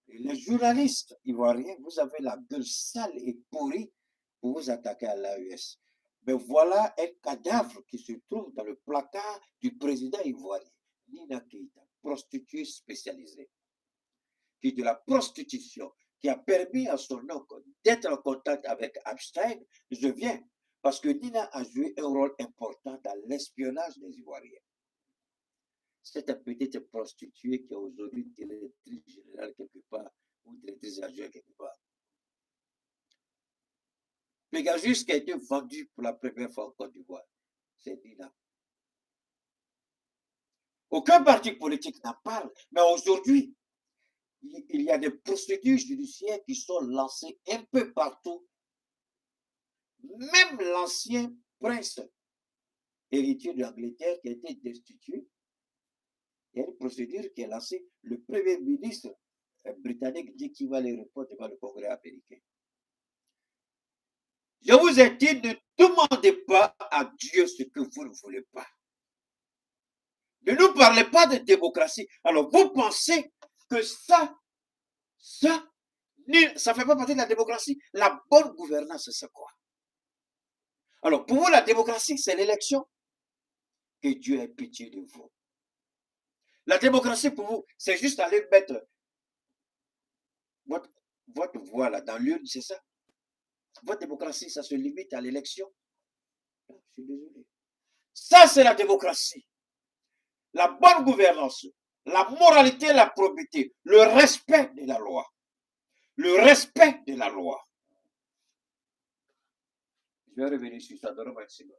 Et les journalistes ivoiriens, vous avez la gueule sale et pourrie pour vous attaquer à l'AES. Mais voilà un cadavre qui se trouve dans le placard du président ivoirien, Nina Keïta, prostituée spécialisée, qui de la prostitution, qui a permis à son oncle d'être en contact avec Epstein, je viens parce que Nina a joué un rôle important dans l'espionnage des Ivoiriens. Cette petite prostituée qui est aujourd'hui directrice générale quelque part ou directrice adjointe quelque part. Pegasus qui a été vendu pour la première fois en Côte d'Ivoire, c'est Nina. Aucun parti politique n'en parle, mais aujourd'hui, il y a des procédures judiciaires qui sont lancées un peu partout. Même l'ancien prince héritier d'Angleterre qui a été destitué, il y a une procédure qui est lancée. Le premier ministre britannique dit qu'il va les répondre devant le Congrès américain. Je vous ai dit, ne demandez pas à Dieu ce que vous ne voulez pas. Ne nous parlez pas de démocratie. Alors, vous pensez que ça ne fait pas partie de la démocratie. La bonne gouvernance, c'est quoi? Alors, pour vous, la démocratie, c'est l'élection. Que Dieu ait pitié de vous. La démocratie, pour vous, c'est juste aller mettre votre voix là dans l'urne, c'est ça? Votre démocratie, ça se limite à l'élection? Je suis désolé. Ça, c'est la démocratie. La bonne gouvernance, la moralité, la probité, le respect de la loi. Le respect de la loi. Je vais revenir sur ça. Donne-moi une seconde.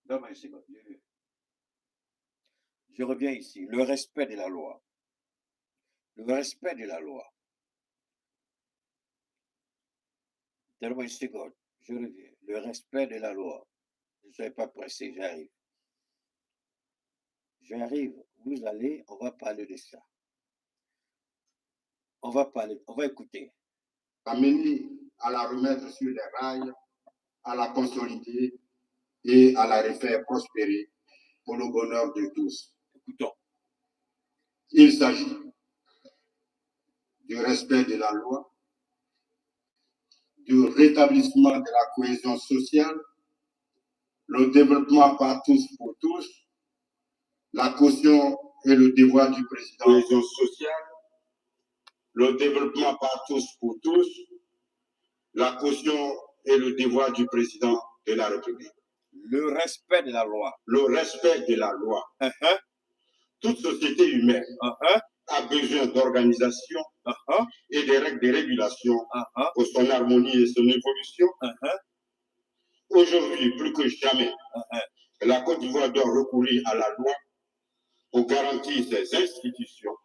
Donne-moi une seconde. Je reviens ici. Le respect de la loi. Le respect de la loi. Donne-moi une seconde. Je reviens. Le respect de la loi. Ne soyez pas pressé, j'arrive. J'arrive. Vous allez, on va parler de ça. On va écouter. Amener à la remettre sur les rails, à la consolider et à la refaire prospérer pour le bonheur de tous. Écoutons. Il s'agit du respect de la loi, du rétablissement de la cohésion sociale, le développement par tous pour tous, la caution et le devoir du président. Cohésion sociale, le développement par tous pour tous, la caution et le devoir du président de la République. Le respect de la loi. Le respect de la loi. Toute société humaine a besoin d'organisation et des règles de régulation pour son harmonie et son évolution. Aujourd'hui, plus que jamais, la Côte d'Ivoire doit recourir à la loi pour garantir ses institutions,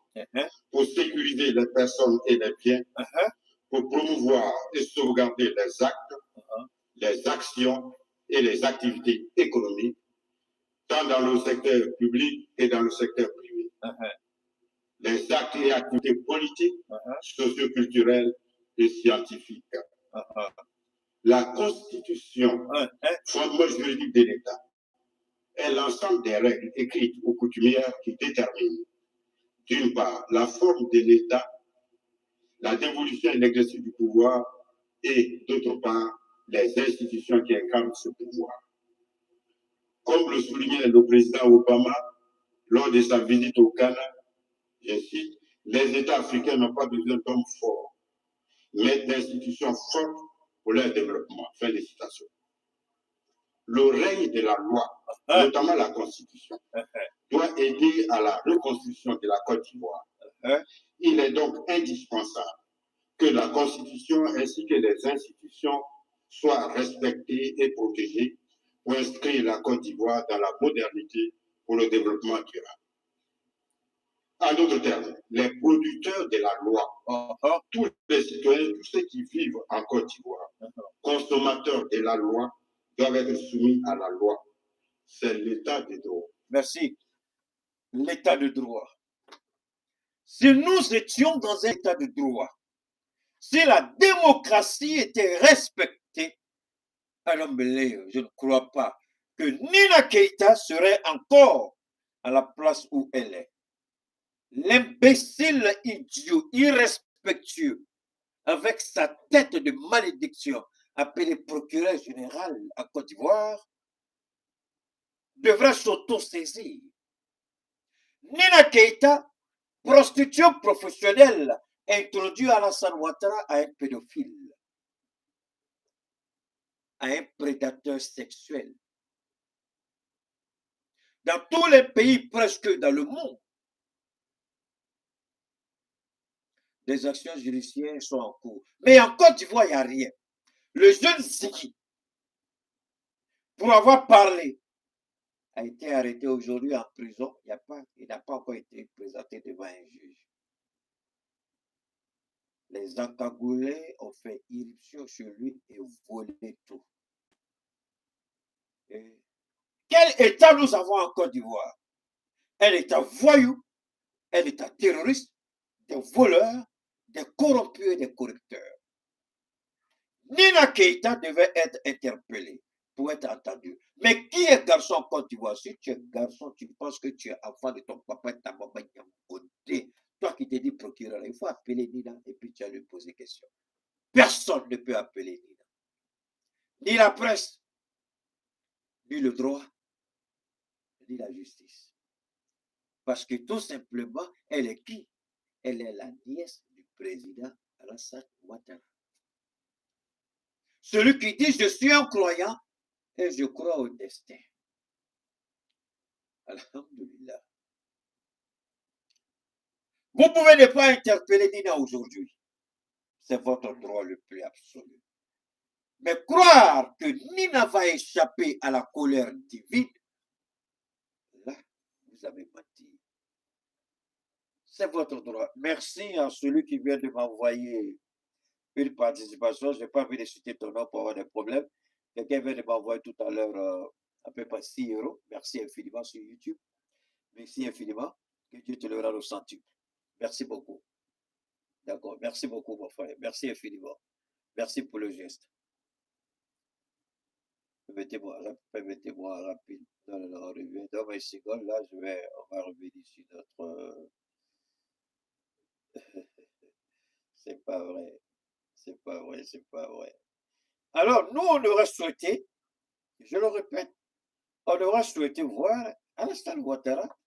pour sécuriser les personnes et les biens, pour promouvoir et sauvegarder les actes, les actions et les activités économiques, tant dans le secteur public et dans le secteur privé. Les actes et activités politiques, socioculturelles et scientifiques. La Constitution, fondement juridique de l'État, est l'ensemble des règles écrites ou coutumières qui déterminent, d'une part, la forme de l'État, la dévolution et l'exercice du pouvoir, et d'autre part, les institutions qui incarnent ce pouvoir. Comme le soulignait le président Obama lors de sa visite au Ghana, je cite, les États africains n'ont pas besoin d'hommes forts, mais d'institutions fortes pour leur développement. Fin de citation. Le règne de la loi, notamment la Constitution, doit aider à la reconstruction de la Côte d'Ivoire. Il est donc indispensable que la Constitution ainsi que les institutions soient respectées et protégées pour inscrire la Côte d'Ivoire dans la modernité pour le développement durable. En d'autres termes, les producteurs de la loi, tous les citoyens, tous ceux qui vivent en Côte d'Ivoire, consommateurs de la loi, doivent être soumis à la loi. C'est l'état de droit. Merci. L'état de droit. Si nous étions dans un état de droit, si la démocratie était respectée, alors je ne crois pas que Nina Keïta serait encore à la place où elle est. L'imbécile idiot, irrespectueux, avec sa tête de malédiction, appelé procureur général à Côte d'Ivoire, devrait s'auto-saisir. Nina Keïta, prostituée professionnelle, introduit Alassane Ouattara à un pédophile, à un prédateur sexuel. Dans tous les pays, presque dans le monde, des actions judiciaires sont en cours. Mais en Côte d'Ivoire, il n'y a rien. Le jeune Ziki, pour avoir parlé, a été arrêté aujourd'hui en prison. Il n'a pas encore été présenté devant un juge. Les encagoulés ont fait irruption sur lui et volé tout. Et quel État nous avons en Côte d'Ivoire? Un État voyou, un État terroriste, des voleurs, des corrompus et des corrupteurs. Nina Keïta devait être interpellé pour être entendu. Mais qui est garçon en Côte d'Ivoire? Si tu es garçon, tu penses que tu es enfant de ton papa et ta maman, toi qui te dis procureur, il faut appeler Nina et puis tu vas lui poser question. Personne ne peut appeler Nina. Ni la presse, ni le droit, ni la justice. Parce que tout simplement, elle est qui? Elle est la nièce du président Alassane Ouattara. Celui qui dit je suis un croyant et je crois au destin. Alhamdulillah. Vous pouvez ne pas interpeller Nina aujourd'hui. C'est votre droit le plus absolu. Mais croire que Nina va échapper à la colère divine, là, vous avez menti. C'est votre droit. Merci à celui qui vient de m'envoyer une participation. Je n'ai pas envie de citer ton nom pour avoir des problèmes. Quelqu'un vient de m'envoyer tout à l'heure à peu près 6 €. Merci infiniment sur YouTube. Merci infiniment. Que Dieu te le rende au centuple. Merci beaucoup. D'accord. Merci beaucoup, mon frère. Merci infiniment. Merci pour le geste. Permettez-moi rapide. Non, on revient dans mes secondes. Là, on va revenir sur notre. C'est pas vrai. C'est pas vrai. C'est pas vrai. Alors, nous, on aurait souhaité, je le répète, on aurait souhaité voir Alassane Ouattara.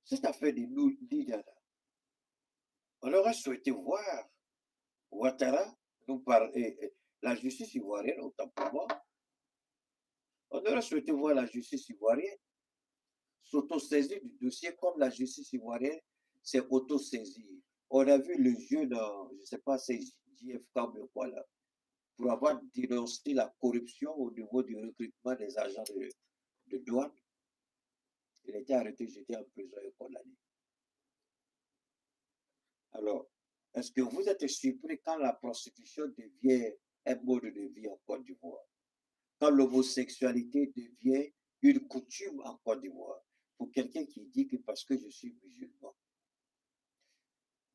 Cette affaire de Nina. On aurait souhaité voir Ouattara nous parler, la justice ivoirienne, autant pour moi. On aurait souhaité voir la justice ivoirienne s'autosaisir du dossier comme la justice ivoirienne s'est autosaisie. On a vu le jeune, je ne sais pas, c'est JFK ou quoi là, pour avoir dénoncé la corruption au niveau du recrutement des agents de douane. Il a été arrêté, jeté en prison et condamné. Alors, est-ce que vous êtes surpris quand la prostitution devient un mode de vie en Côte d'Ivoire? Quand l'homosexualité devient une coutume en Côte d'Ivoire? Pour quelqu'un qui dit que parce que je suis musulman.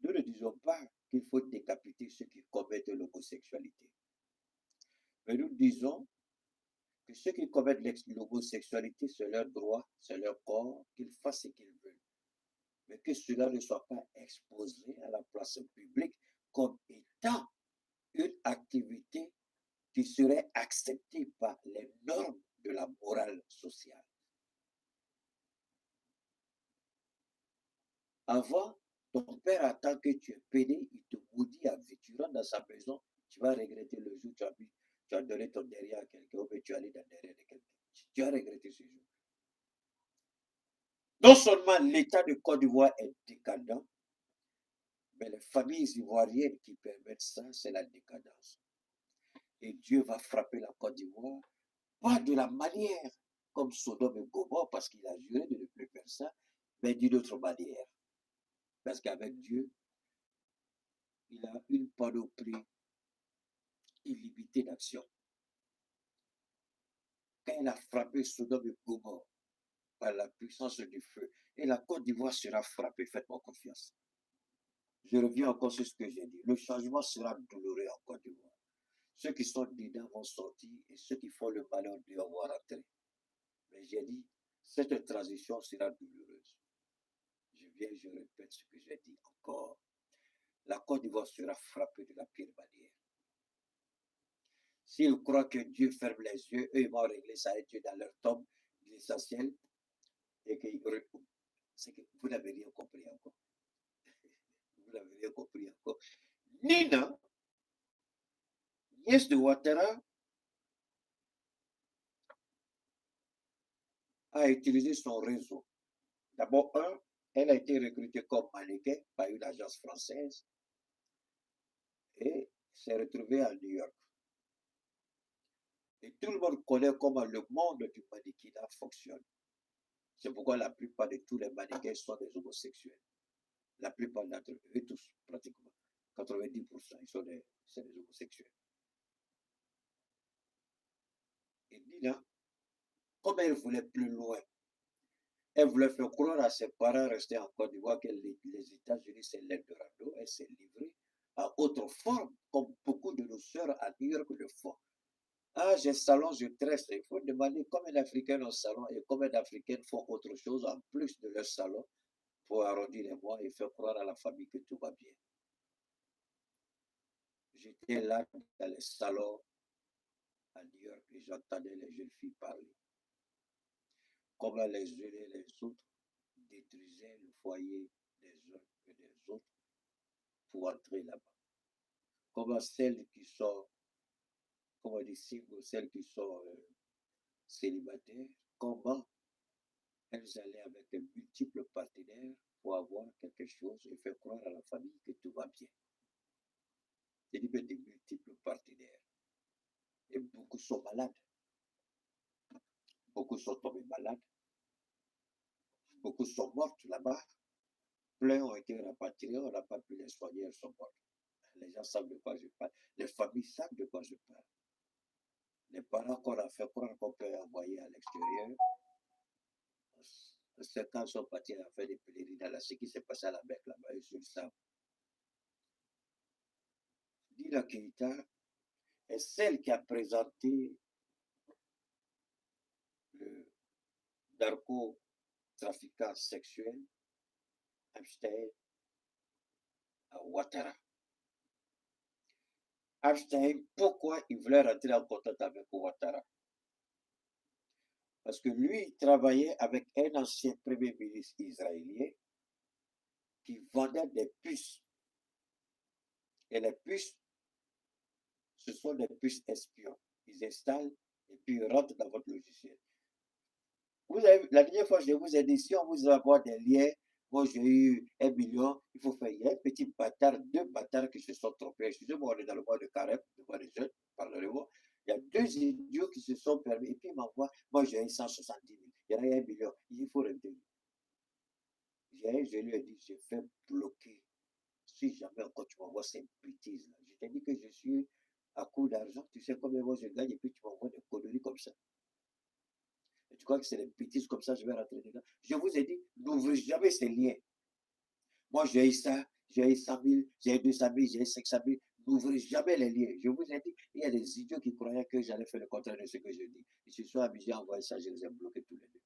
Nous ne disons pas qu'il faut décapiter ceux qui commettent l'homosexualité. Mais nous disons que ceux qui commettent l'homosexualité, c'est leur droit, c'est leur corps, qu'ils fassent ce qu'ils veulent. Mais que cela ne soit pas exposé à la place publique comme étant une activité qui serait acceptée par les normes de la morale sociale. Avant, ton père attend que tu es pédé, il te maudit à vie. Tu rentres dans sa maison, tu vas regretter le jour où tu as donné ton derrière à quelqu'un ou tu es allé dans le derrière de quelqu'un. Tu as regretté ce jour. Non seulement l'État de Côte d'Ivoire est décadent, mais les familles ivoiriennes qui permettent ça, c'est la décadence. Et Dieu va frapper la Côte d'Ivoire, pas de la manière comme Sodome et Gomorrhe, parce qu'il a juré de ne plus faire ça, mais d'une autre manière. Parce qu'avec Dieu, il a une panoplie illimitée d'action. Quand il a frappé Sodome et Gomorrhe par la puissance du feu, et la Côte d'Ivoire sera frappée, faites-moi confiance. Je reviens encore sur ce que j'ai dit. Le changement sera douloureux en Côte d'Ivoire. Ceux qui sont dedans vont sortir et ceux qui font le malheur vont rentrer. Mais j'ai dit, Cette transition sera douloureuse. Je répète ce que j'ai dit encore. La Côte d'Ivoire sera frappée de la pire manière. S'ils croient que Dieu ferme les yeux, eux, ils vont régler ça et Dieu dans leur tombe l'essentiel et qu'ils recoupent. C'est que vous n'avez rien compris encore. Vous n'avez rien compris encore. Nina, nièce de Ouattara, a utilisé son réseau. D'abord, elle a été recrutée comme mannequin par une agence française et s'est retrouvée à New York. Et tout le monde connaît comment le monde du mannequinat fonctionne. C'est pourquoi la plupart de tous les mannequins sont des homosexuels. La plupart d'entre eux, tous, pratiquement, 90%, c'est des homosexuels. Et Nina, comme elle voulait plus loin, elle voulait faire croire à ses parents restés en Côte d'Ivoire que les États-Unis, c'est l'Eldorado, elle s'est livrée à autre forme, comme beaucoup de nos sœurs à New York le font. Ah, j'ai salon, je tresse. Il faut demander combien d'Africains ont salon et combien d'Africains font autre chose en plus de leur salon pour arrondir les mois et faire croire à la famille que tout va bien. J'étais là dans les salons à New York et j'entendais les jeunes filles parler. Comment les unes et les autres détruisaient le foyer des uns et des autres pour entrer là-bas. Comment celles qui sont, comment on dit, singles, celles qui sont célibataires, comment elles allaient avec de multiples partenaires pour avoir quelque chose et faire croire à la famille que tout va bien. Il y a de multiples partenaires. Et beaucoup sont malades. Beaucoup sont tombés malades. Beaucoup sont mortes là-bas. Plein ont été rapatriés, on n'a pas pu les soigner, elles sont mortes. Les gens savent de quoi je parle. Les familles savent de quoi je parle. Les parents qu'on a fait croire qu'on peut envoyer à l'extérieur, certains sont partis à faire des pèlerinages. Là, ce qui s'est passé à la Mecque là-bas, ils le savent. Nina Keïta est celle qui a présenté le narcotrafiquant sexuel Epstein à Ouattara. Epstein, pourquoi il voulait rentrer en contact avec Ouattara? Parce que lui, il travaillait avec un ancien premier ministre israélien qui vendait des puces. Et les puces, ce sont des puces espions. Ils installent et puis ils rentrent dans votre logiciel. Vous avez, la dernière fois, je vous ai dit, si on vous envoie des liens, moi j'ai eu 1 million, il faut faire. Il y a un petit bâtard, 2 bâtards qui se sont trompés. Excusez-moi, on est dans le mois de carême, le mois des jeunes, pardonnez-moi. Il y a 2 idiots qui se sont permis, et puis ils m'envoient, moi j'ai eu 170 000, il y en a 1 million, il faut retenir. Je lui ai dit, je vais bloquer. Si jamais encore tu m'envoies ces bêtises là, je t'ai dit que je suis à court d'argent, tu sais combien moi je gagne, et puis tu m'envoies des conneries comme ça. Et tu crois que c'est des bêtises comme ça, je vais rentrer dedans. Je vous ai dit, n'ouvrez jamais ces liens. Moi, j'ai eu ça, j'ai eu 100 000, j'ai eu 200 000, j'ai eu 500 000. N'ouvrez jamais les liens. Je vous ai dit, il y a des idiots qui croyaient que j'allais faire le contraire de ce que je dis. Ils se sont amusés à envoyer ça, je les ai bloqués tous les deux.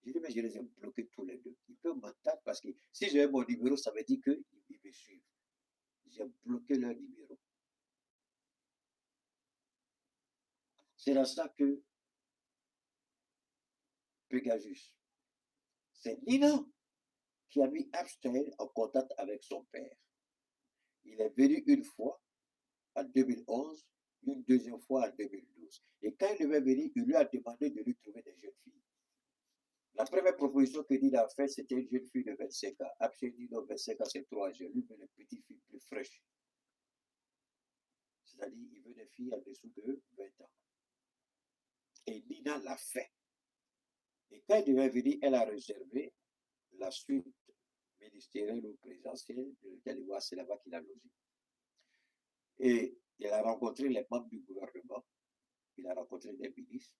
Je dis, mais je les ai bloqués tous les deux. Ils peuvent m'entendre parce que si j'ai mon numéro, ça veut dire qu'ils me suivent. J'ai bloqué leur numéro. C'est dans ça que Pegasus, c'est Nina qui a mis Epstein en contact avec son père. Il est venu une fois en 2011, une deuxième fois en 2012. Et quand il devait venir, il lui a demandé de lui trouver des jeunes filles. La première proposition que Nina a faite, c'était une jeune fille de 25 ans. Epstein dit non, 25 ans, c'est trop âgé. Lui veut les petites filles plus fraîches. C'est-à-dire, il veut des filles en dessous de 20 ans. Et Nina l'a fait. Et quand il devait venir, elle a réservé la suite ministérielle ou présidentielle de l'État d'Ivoire, c'est là-bas qu'il a logé. Et il a rencontré les membres du gouvernement, il a rencontré des ministres,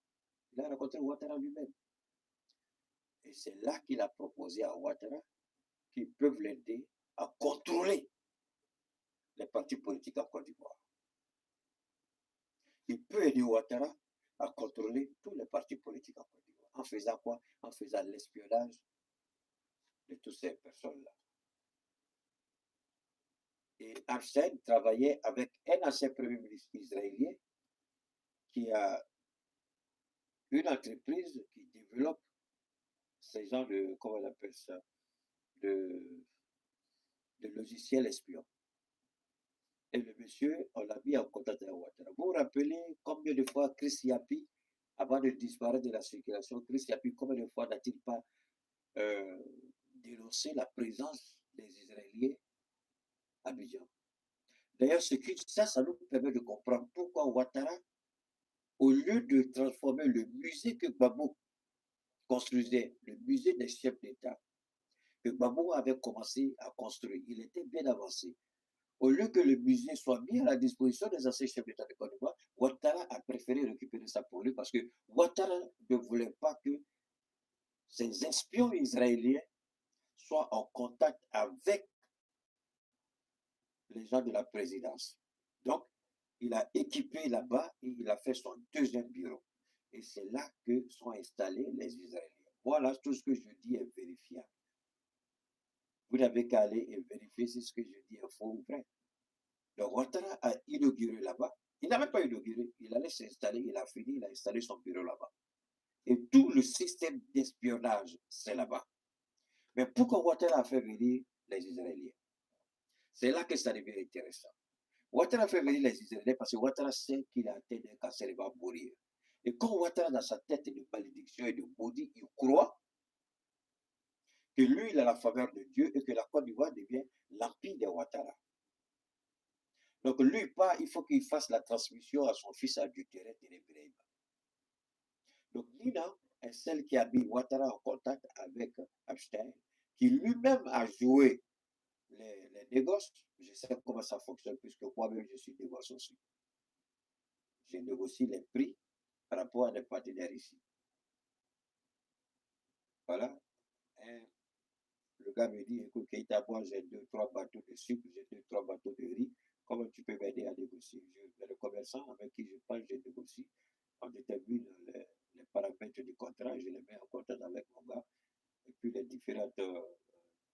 il a rencontré Ouattara lui-même. Et c'est là qu'il a proposé à Ouattara qu'ils peuvent l'aider à contrôler les partis politiques en Côte d'Ivoire. Il peut aider Ouattara à contrôler tous les partis politiques en Côte d'Ivoire. En faisant quoi? En faisant l'espionnage de toutes ces personnes-là. Et Einstein travaillait avec un ancien premier ministre israélien qui a une entreprise qui développe ces genres de, comment on appelle ça, de logiciels espions. Et le monsieur, on l'a mis en contact avec Ouattara. Vous vous rappelez combien de fois Chris Yapi, avant de disparaître de la circulation, Chris Yapi, combien de fois n'a-t-il pas dénoncé la présence des Israéliens à Abidjan? D'ailleurs, ça nous permet de comprendre pourquoi Ouattara, au lieu de transformer le musée que Gbagbo construisait, le musée des chefs d'État, que Gbagbo avait commencé à construire, il était bien avancé. Au lieu que le musée soit mis à la disposition des anciens chefs d'État de Côte d'Ivoire, Ouattara a préféré récupérer ça pour lui parce que Ouattara ne voulait pas que ces espions israéliens soient en contact avec les gens de la présidence. Donc, il a équipé là-bas et il a fait son deuxième bureau. Et c'est là que sont installés les Israéliens. Voilà, tout ce que je dis est vérifiable. Vous n'avez qu'à aller et vérifier si ce que je dis est faux ou vrai. Donc, Ouattara a inauguré là-bas. Il n'avait pas inauguré. Il allait s'installer, il a fini, il a installé son bureau là-bas. Et tout le système d'espionnage, c'est là-bas. Mais pourquoi Ouattara a fait venir les Israéliens? C'est là que ça devient intéressant. Ouattara a fait venir les Israéliens parce que Ouattara sait qu'il a atteint un cancer, il va mourir. Et quand Ouattara, dans sa tête de malédiction et de maudit, il croit que lui, il a la faveur de Dieu et que la Côte d'Ivoire devient l'empire de Ouattara. Donc lui, il faut qu'il fasse la transmission à son fils adultéré Ténébré. Donc Nina est celle qui a mis Ouattara en contact avec Epstein, qui lui-même a joué les négoces. Je sais comment ça fonctionne puisque moi-même je suis négociant aussi. Je négocie les prix par rapport à des partenaires ici. Voilà. Et le gars me dit, écoute, Keïta, moi j'ai 2-3 bateaux de sucre, j'ai 2-3 bateaux de riz. Comment tu peux m'aider à négocier? Le commerçant avec qui je parle, je négocie. On détermine les paramètres du contrat, je les mets en contact avec mon gars. Et puis les différents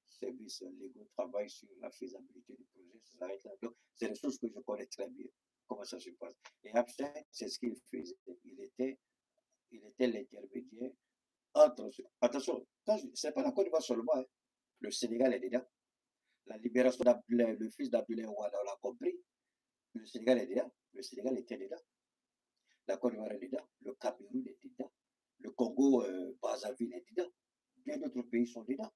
services légaux travaillent sur la faisabilité du projet. Ça s'arrête là. Donc, c'est des choses que je connais très bien, comment ça se passe. Et Epstein, c'est ce qu'il faisait. Il était l'intermédiaire entre. Attention, ce n'est pas la Côte d'Ivoire seulement. Hein. Le Sénégal est dedans. La libération d'Abdoulaye, le fils d'Abdoulaye Ouad, on l'a compris. Le Sénégal est dedans. Le Sénégal était dedans. La Côte d'Ivoire est dedans. Le Cameroun est dedans. Le Congo, Brazzaville est dedans. Bien d'autres pays sont dedans.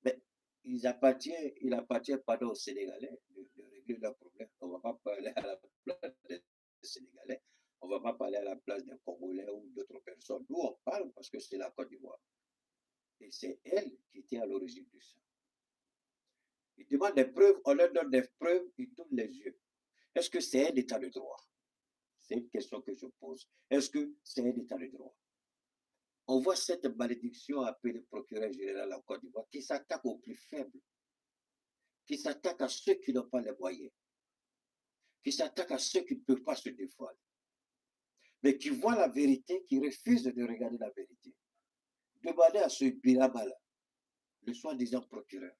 Mais il appartient pas aux Sénégalais de régler leurs problèmes. On ne va pas parler à la place des Sénégalais. On ne va pas parler à la place des Congolais ou d'autres personnes. Nous, on parle parce que c'est la Côte d'Ivoire. Et c'est elle qui était à l'origine de ça. Ils demandent des preuves, on leur donne des preuves, ils tournent les yeux. Est-ce que c'est un état de droit? C'est une question que je pose. Est-ce que c'est un état de droit? On voit cette malédiction appelée procureur général en Côte d'Ivoire qui s'attaque aux plus faibles, qui s'attaque à ceux qui n'ont pas les moyens, qui s'attaque à ceux qui ne peuvent pas se défendre, mais qui voient la vérité, qui refusent de regarder la vérité. Demandez à ce Birama-là, le soi-disant procureur,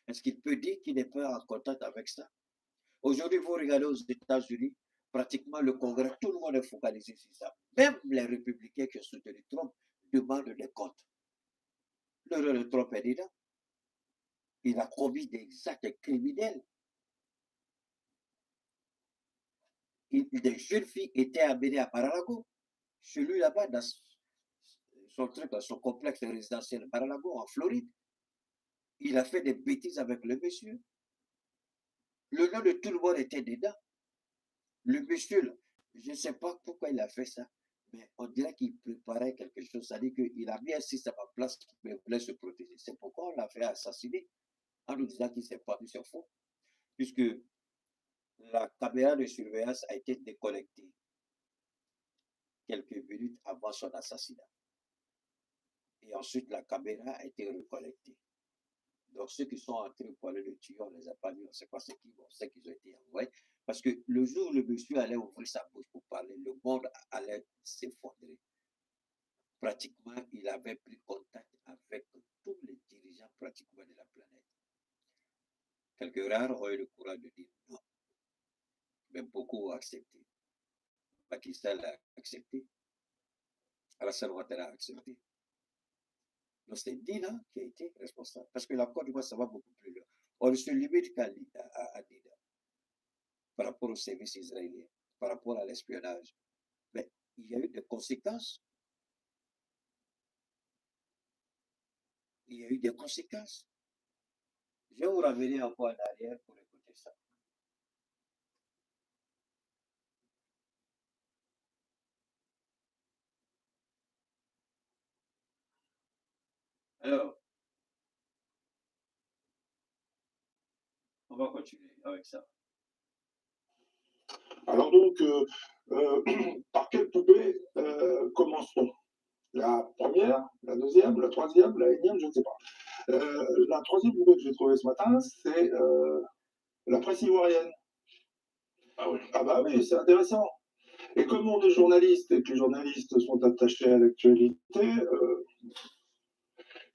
est-ce qu'il peut dire qu'il n'est pas en contact avec ça? Aujourd'hui, vous regardez aux États-Unis, pratiquement le Congrès, tout le monde est focalisé sur ça. Même les républicains qui ont soutenu Trump demandent des comptes. Le Trump est dedans. Il a commis des actes criminels. Des jeunes filles étaient amenées à Mar-a-Lago. Chez lui là-bas, dans son complexe résidentiel Mar-a-Lago, en Floride. Il a fait des bêtises avec le monsieur. Le nom de tout le monde était dedans. Le monsieur, là, je ne sais pas pourquoi il a fait ça, mais on dirait qu'il préparait quelque chose. C'est-à-dire qu'il a mis un système en place qui voulait se protéger. C'est pourquoi on l'a fait assassiner en nous disant qu'il s'est pendu sur faux. Puisque la caméra de surveillance a été déconnectée quelques minutes avant son assassinat. Et ensuite, la caméra a été reconnectée. Donc, ceux qui sont entrés pour aller le tuer, on ne les a pas mis, on ne sait pas ce qu'ils vont, c'est qu'ils ont été envoyés. Parce que le jour où le monsieur allait ouvrir sa bouche pour parler, le monde allait s'effondrer. Pratiquement, il avait pris contact avec tous les dirigeants pratiquement de la planète. Quelques rares ont eu le courage de dire non. Mais beaucoup ont accepté. Pakistan l'a accepté. Alassane Ouattara a accepté. Donc c'est Dina qui a été responsable. Parce que la Côte d'Ivoire, ça va beaucoup plus loin. On ne se limite qu'à Dina par rapport au service israélien, par rapport à l'espionnage. Mais il y a eu des conséquences. Il y a eu des conséquences. Je vais vous ramener encore en arrière pour écouter ça. Alors, on va continuer avec ça. Alors donc, par quelle poupée commence-t-on? La première, la deuxième, la troisième, la énième, je ne sais pas. La troisième poupée que j'ai trouvée ce matin, c'est la presse ivoirienne. Ah oui. Ah bah oui, c'est intéressant. Et comme on est journaliste et que les journalistes sont attachés à l'actualité,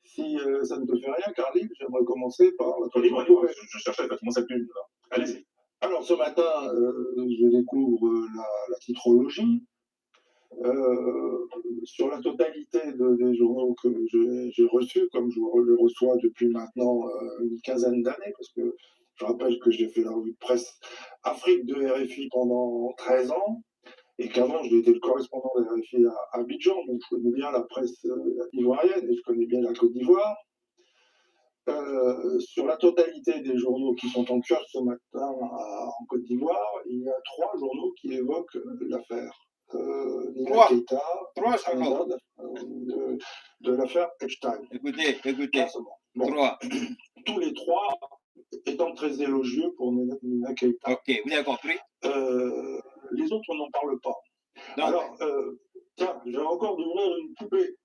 si ça ne te fait rien, Carly, j'aimerais commencer par la troisième poupée. Je cherchais effectivement cette une. Allez-y. Alors ce matin, je découvre la titrologie. Sur la totalité des journaux que j'ai reçus, comme je le reçois depuis maintenant une quinzaine d'années, parce que je rappelle que j'ai fait la revue de presse Afrique de RFI pendant 13 ans, et qu'avant j'étais le correspondant de RFI à Abidjan, donc je connais bien la presse ivoirienne et je connais bien la Côte d'Ivoire. Sur la totalité des journaux qui sont en kiosque ce matin en Côte d'Ivoire, il y a 3 journaux qui évoquent l'affaire. Nina Keita, de l'affaire Epstein. Écoutez. Bon. 3. Tous les 3 étant très élogieux pour Nina Keita. Ok, vous avez compris? Les autres, on n'en parle pas. Donc, alors, tiens, j'ai encore d'ouvrir une poupée.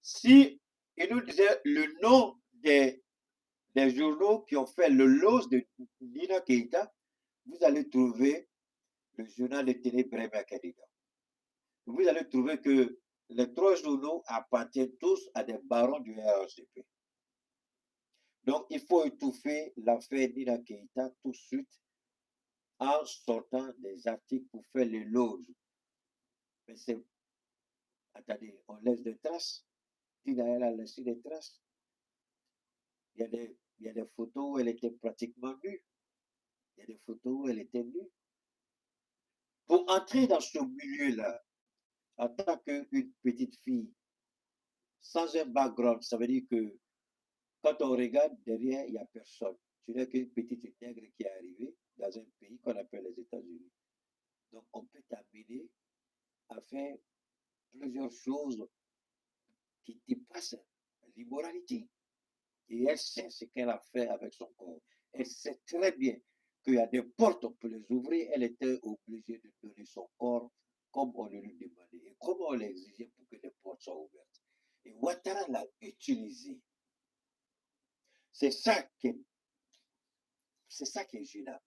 Si il nous disait le nom des journaux qui ont fait le los de Nina Keita, vous allez trouver le journal de télé Brema Kadida. Vous allez trouver que les 3 journaux appartiennent tous à des barons du RCP. Donc, il faut étouffer l'affaire Nina Keita tout de suite en sortant des articles pour faire l'éloge. Mais c'est... Attendez, on laisse des traces. Tina, elle a laissé des traces. Il y a des photos où elle était pratiquement nue. Il y a des photos où elle était nue. Pour entrer dans ce milieu-là, en tant qu'une petite fille, sans un background, ça veut dire que quand on regarde derrière, il n'y a personne. Tu n'es qu'une petite nègre qui est arrivée dans un pays qu'on appelle les États-Unis. Donc, on peut t'amener à faire plusieurs choses qui dépassent l'immoralité. Et elle sait ce qu'elle a fait avec son corps. Elle sait très bien qu'il y a des portes, on peut les ouvrir. Elle était obligée de donner son corps comme on le lui demandait et comme on l'exigeait pour que les portes soient ouvertes. Et Ouattara l'a utilisé. C'est ça qui est gênant.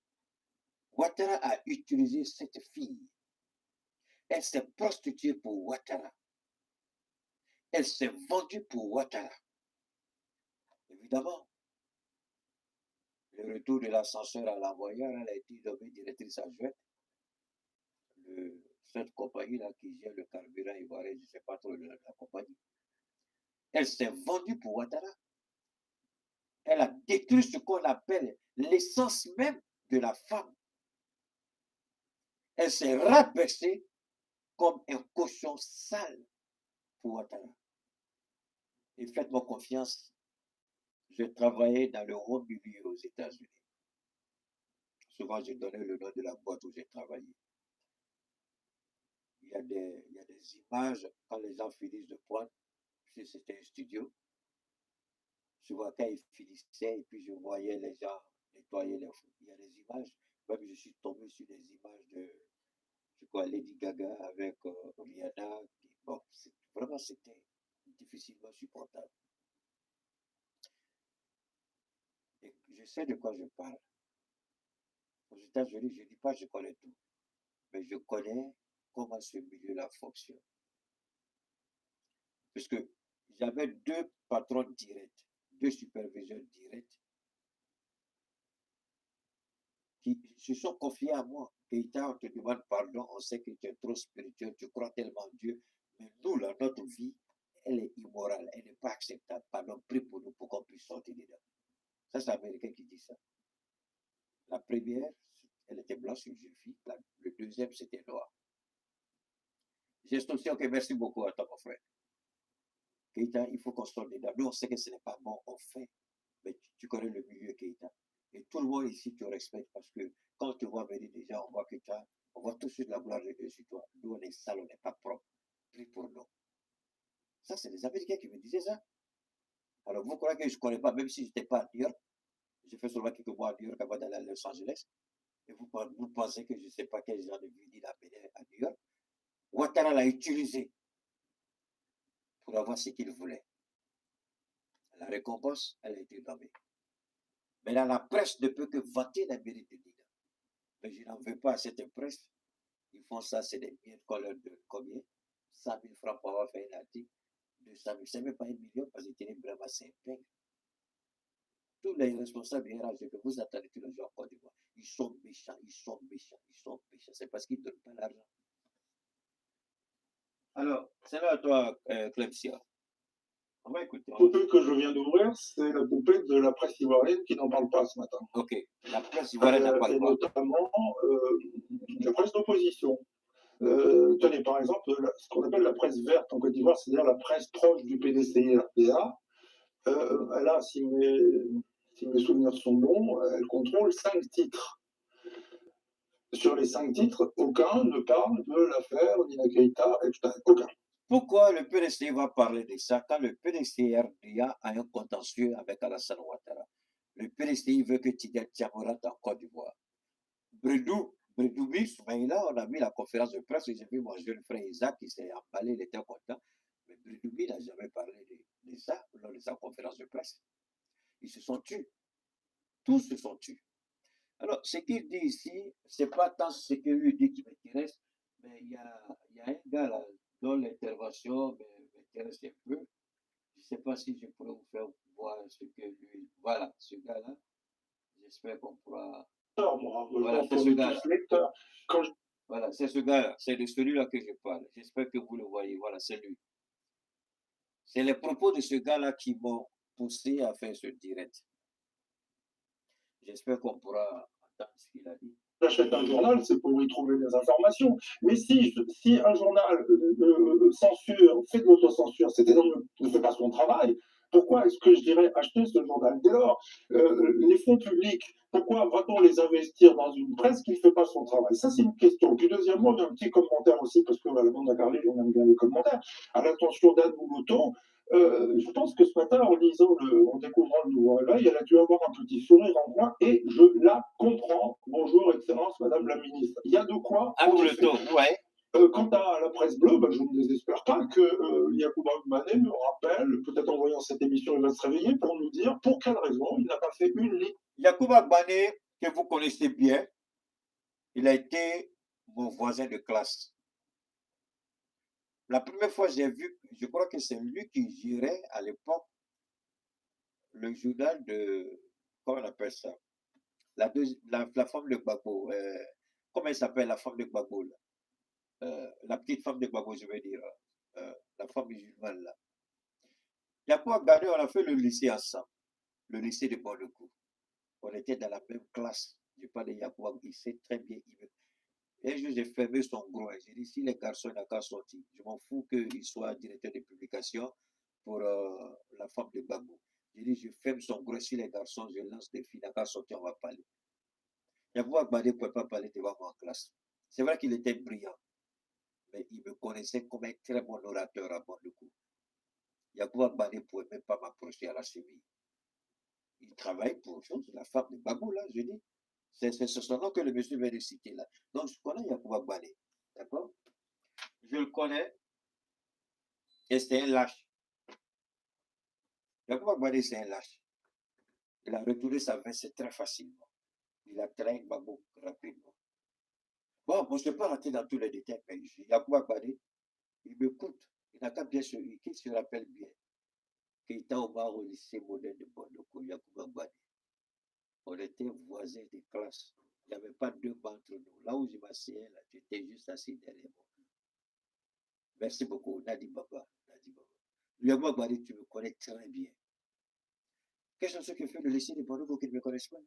Ouattara a utilisé cette fille. Elle s'est prostituée pour Ouattara. Elle s'est vendue pour Ouattara. Évidemment, le retour de l'ascenseur à l'envoyeur, elle a été nommée directrice adjointe. Cette compagnie-là qui gère le carburant ivoirien, je ne sais pas trop de la compagnie. Elle s'est vendue pour Ouattara. Elle a détruit ce qu'on appelle l'essence même de la femme. Elle s'est rabaissée comme un cochon sale pour Ouattara. Et faites-moi confiance, j'ai travaillé dans le haut milieu aux États-Unis. Souvent, je donnais le nom de la boîte où j'ai travaillé. Il y a des images, quand les gens finissent de prendre, si c'était un studio, souvent quand ils finissaient, et puis je voyais les gens nettoyer les fous. Il y a des images, même je suis tombé sur des images de, je crois, Lady Gaga avec Rihanna. Bon, vraiment, c'était difficilement supportable. Je sais de quoi je parle. Aux États-Unis, je ne dis pas que je connais tout, mais je connais comment ce milieu-là fonctionne. Puisque j'avais 2 patrons directs, 2 superviseurs directs qui se sont confiés à moi. Keïta, on te demande pardon, on sait que tu es trop spirituel, tu crois tellement en Dieu, mais nous, là, notre vie, elle est immorale, elle n'est pas acceptable. Pardon, prie pour nous pour qu'on puisse sortir dedans. Ça, c'est l'Américain qui dit ça. La première, elle était blanche, une jeune fille. Le deuxième, c'était noir. J'instruction que merci beaucoup à toi, mon frère. Keïta, il faut qu'on sorte dedans. Nous, on sait que ce n'est pas bon, on fait. Mais tu connais le milieu, Keïta. Et tout le monde ici te respecte parce que quand tu vois venir des gens, on voit que on voit tout de suite la gloire de Dieu sur toi. Nous, on est sale, on n'est pas propre. Prie pour nous. Ça, c'est les Américains qui me disaient ça. Alors, vous croyez que je ne connais pas, même si je n'étais pas à New York. J'ai fait seulement quelques mois à New York avant d'aller à Los Angeles. Et vous pensez que je ne sais pas quel genre de vie il a mené à New York. Ouattara l'a utilisé pour avoir ce qu'il voulait. La récompense, elle a été nommée. Mais là, la presse ne peut que vanter la mérite de Nina. Mais je n'en veux pas à cette presse. Ils font ça, c'est des biens qu'on leur donne combien 100 000 francs pour avoir fait un article. 200 000, c'est même pas 1 million parce que c'est vraiment simple. Tous les responsables du RH que vous attendez tous les jours en Côte d'Ivoire, ils sont méchants, ils sont méchants, ils sont méchants. C'est parce qu'ils ne donnent pas l'argent. Alors, c'est là à toi, Clemsia. On va écouter. La poupée que je viens d'ouvrir, c'est la poupée de la presse ivoirienne qui n'en parle pas ce matin. Ok, la presse ivoirienne n'en parle et pas. Notamment la presse d'opposition. Tenez, par exemple, ce qu'on appelle la presse verte en Côte d'Ivoire, c'est-à-dire la presse proche du PDCI-RDA. Elle a, si mes souvenirs sont bons, elle contrôle 5 titres. Sur les 5 titres, aucun ne parle de l'affaire Nina Keïta, etc. Aucun. Pourquoi le PDCI va parler de ça quand le PDCI-RDA a un contentieux avec Alassane Ouattara? Le PDCI veut que Tidjane Tiamou rentre en Côte d'Ivoire. Bredoubi, Soumaïla, on a mis la conférence de presse, j'ai vu mon jeune frère Isaac qui s'est emballé, il était content. Mais Bredoubi n'a jamais parlé de ça lors de sa conférence de presse. Ils se sont tus. Tous se sont tus. Alors, ce qu'il dit ici, ce n'est pas tant ce que lui dit qui m'intéresse, mais il y a un gars là, dont l'intervention m'intéresse un peu. Je ne sais pas si je pourrais vous faire voir ce que lui. Voilà, ce gars-là. J'espère qu'on pourra. Voilà, c'est ce gars-là. Voilà, c'est ce gars-là. C'est de celui-là que je parle. J'espère que vous le voyez. Voilà, c'est lui. C'est les propos de ce gars-là qui m'ont poussé à faire ce direct. J'espère qu'on pourra entendre ce qu'il a dit. J'achète un journal, c'est pour y trouver des informations. Mais si un journal censure, fait de l'autocensure, c'est-à-dire ne fait pas son travail, pourquoi est-ce que je dirais acheter ce journal? Dès lors, les fonds publics, pourquoi va-t-on les investir dans une presse qui ne fait pas son travail? Ça, c'est une question. Puis deuxièmement, j'ai un petit commentaire aussi, parce que la bande à Carly, on aime bien les commentaires, à l'attention d'Anne Mouloto. Je pense que ce matin, en découvrant le nouveau réveil, elle a dû avoir un petit sourire en coin et je la comprends. Bonjour, Excellence, Madame la Ministre. Il y a de quoi. Ouais. Quant à la presse bleue, je ne désespère pas que Yacouba Mané me rappelle, peut-être en voyant cette émission, il va se réveiller pour nous dire pour quelle raison il n'a pas fait une ligne. Yacouba Mané, que vous connaissez bien, il a été mon voisin de classe. La première fois que j'ai vu, je crois que c'est lui qui gérait à l'époque le journal de, comment on appelle ça, la femme de Gbagbo, comment elle s'appelle la femme de Gbagbo là? La petite femme de Gbagbo, je veux dire, la femme musulmane là. Yacouba Mané, on a fait le lycée ensemble, le lycée de Bonnecourt. On était dans la même classe. Je parle de Yacouba, il sait très bien. Un jour, j'ai fermé son gros. J'ai dit, si les garçons n'ont qu'à sortir, je m'en fous qu'il soit directeur de publication pour la femme de Gbagbo. J'ai dit, je ferme son gros. Si les garçons, je lance des filles, n'ont qu'à sortir, on va parler. Yacouba Mané ne pouvait pas parler devant moi en classe. C'est vrai qu'il était brillant, mais il me connaissait comme un très bon orateur à Bonnecourt. Yacouba Mané ne pouvait même pas m'approcher à la cheville. Il travaille pour la femme de Gbagbo, là, je dis. C'est son nom que le monsieur vient de citer là. Donc, je connais Yacouba Mané. D'accord? Je le connais. Et c'est un lâche. Yacouba Mané, c'est un lâche. Il a retourné sa veste très facilement. Il a traîné Gbagbo rapidement. Bon, moi, je ne peux pas rentrer dans tous les détails, mais Yacouba Gbadé, il m'écoute. Il n'a qu'à bien qu'il se rappelle bien qu'il était au lycée moderne de Bondoko, Yacouba Gbadé. On était voisins de classe. Il n'y avait pas deux bancs entre nous. Là où je m'asseyais, là, j'étais juste assis derrière moi. Merci beaucoup, Nadi Baba. Yacouba Gbadé, tu me connais très bien. Quels sont ceux qui font le lycée de Bondoko qui ne me connaissent pas?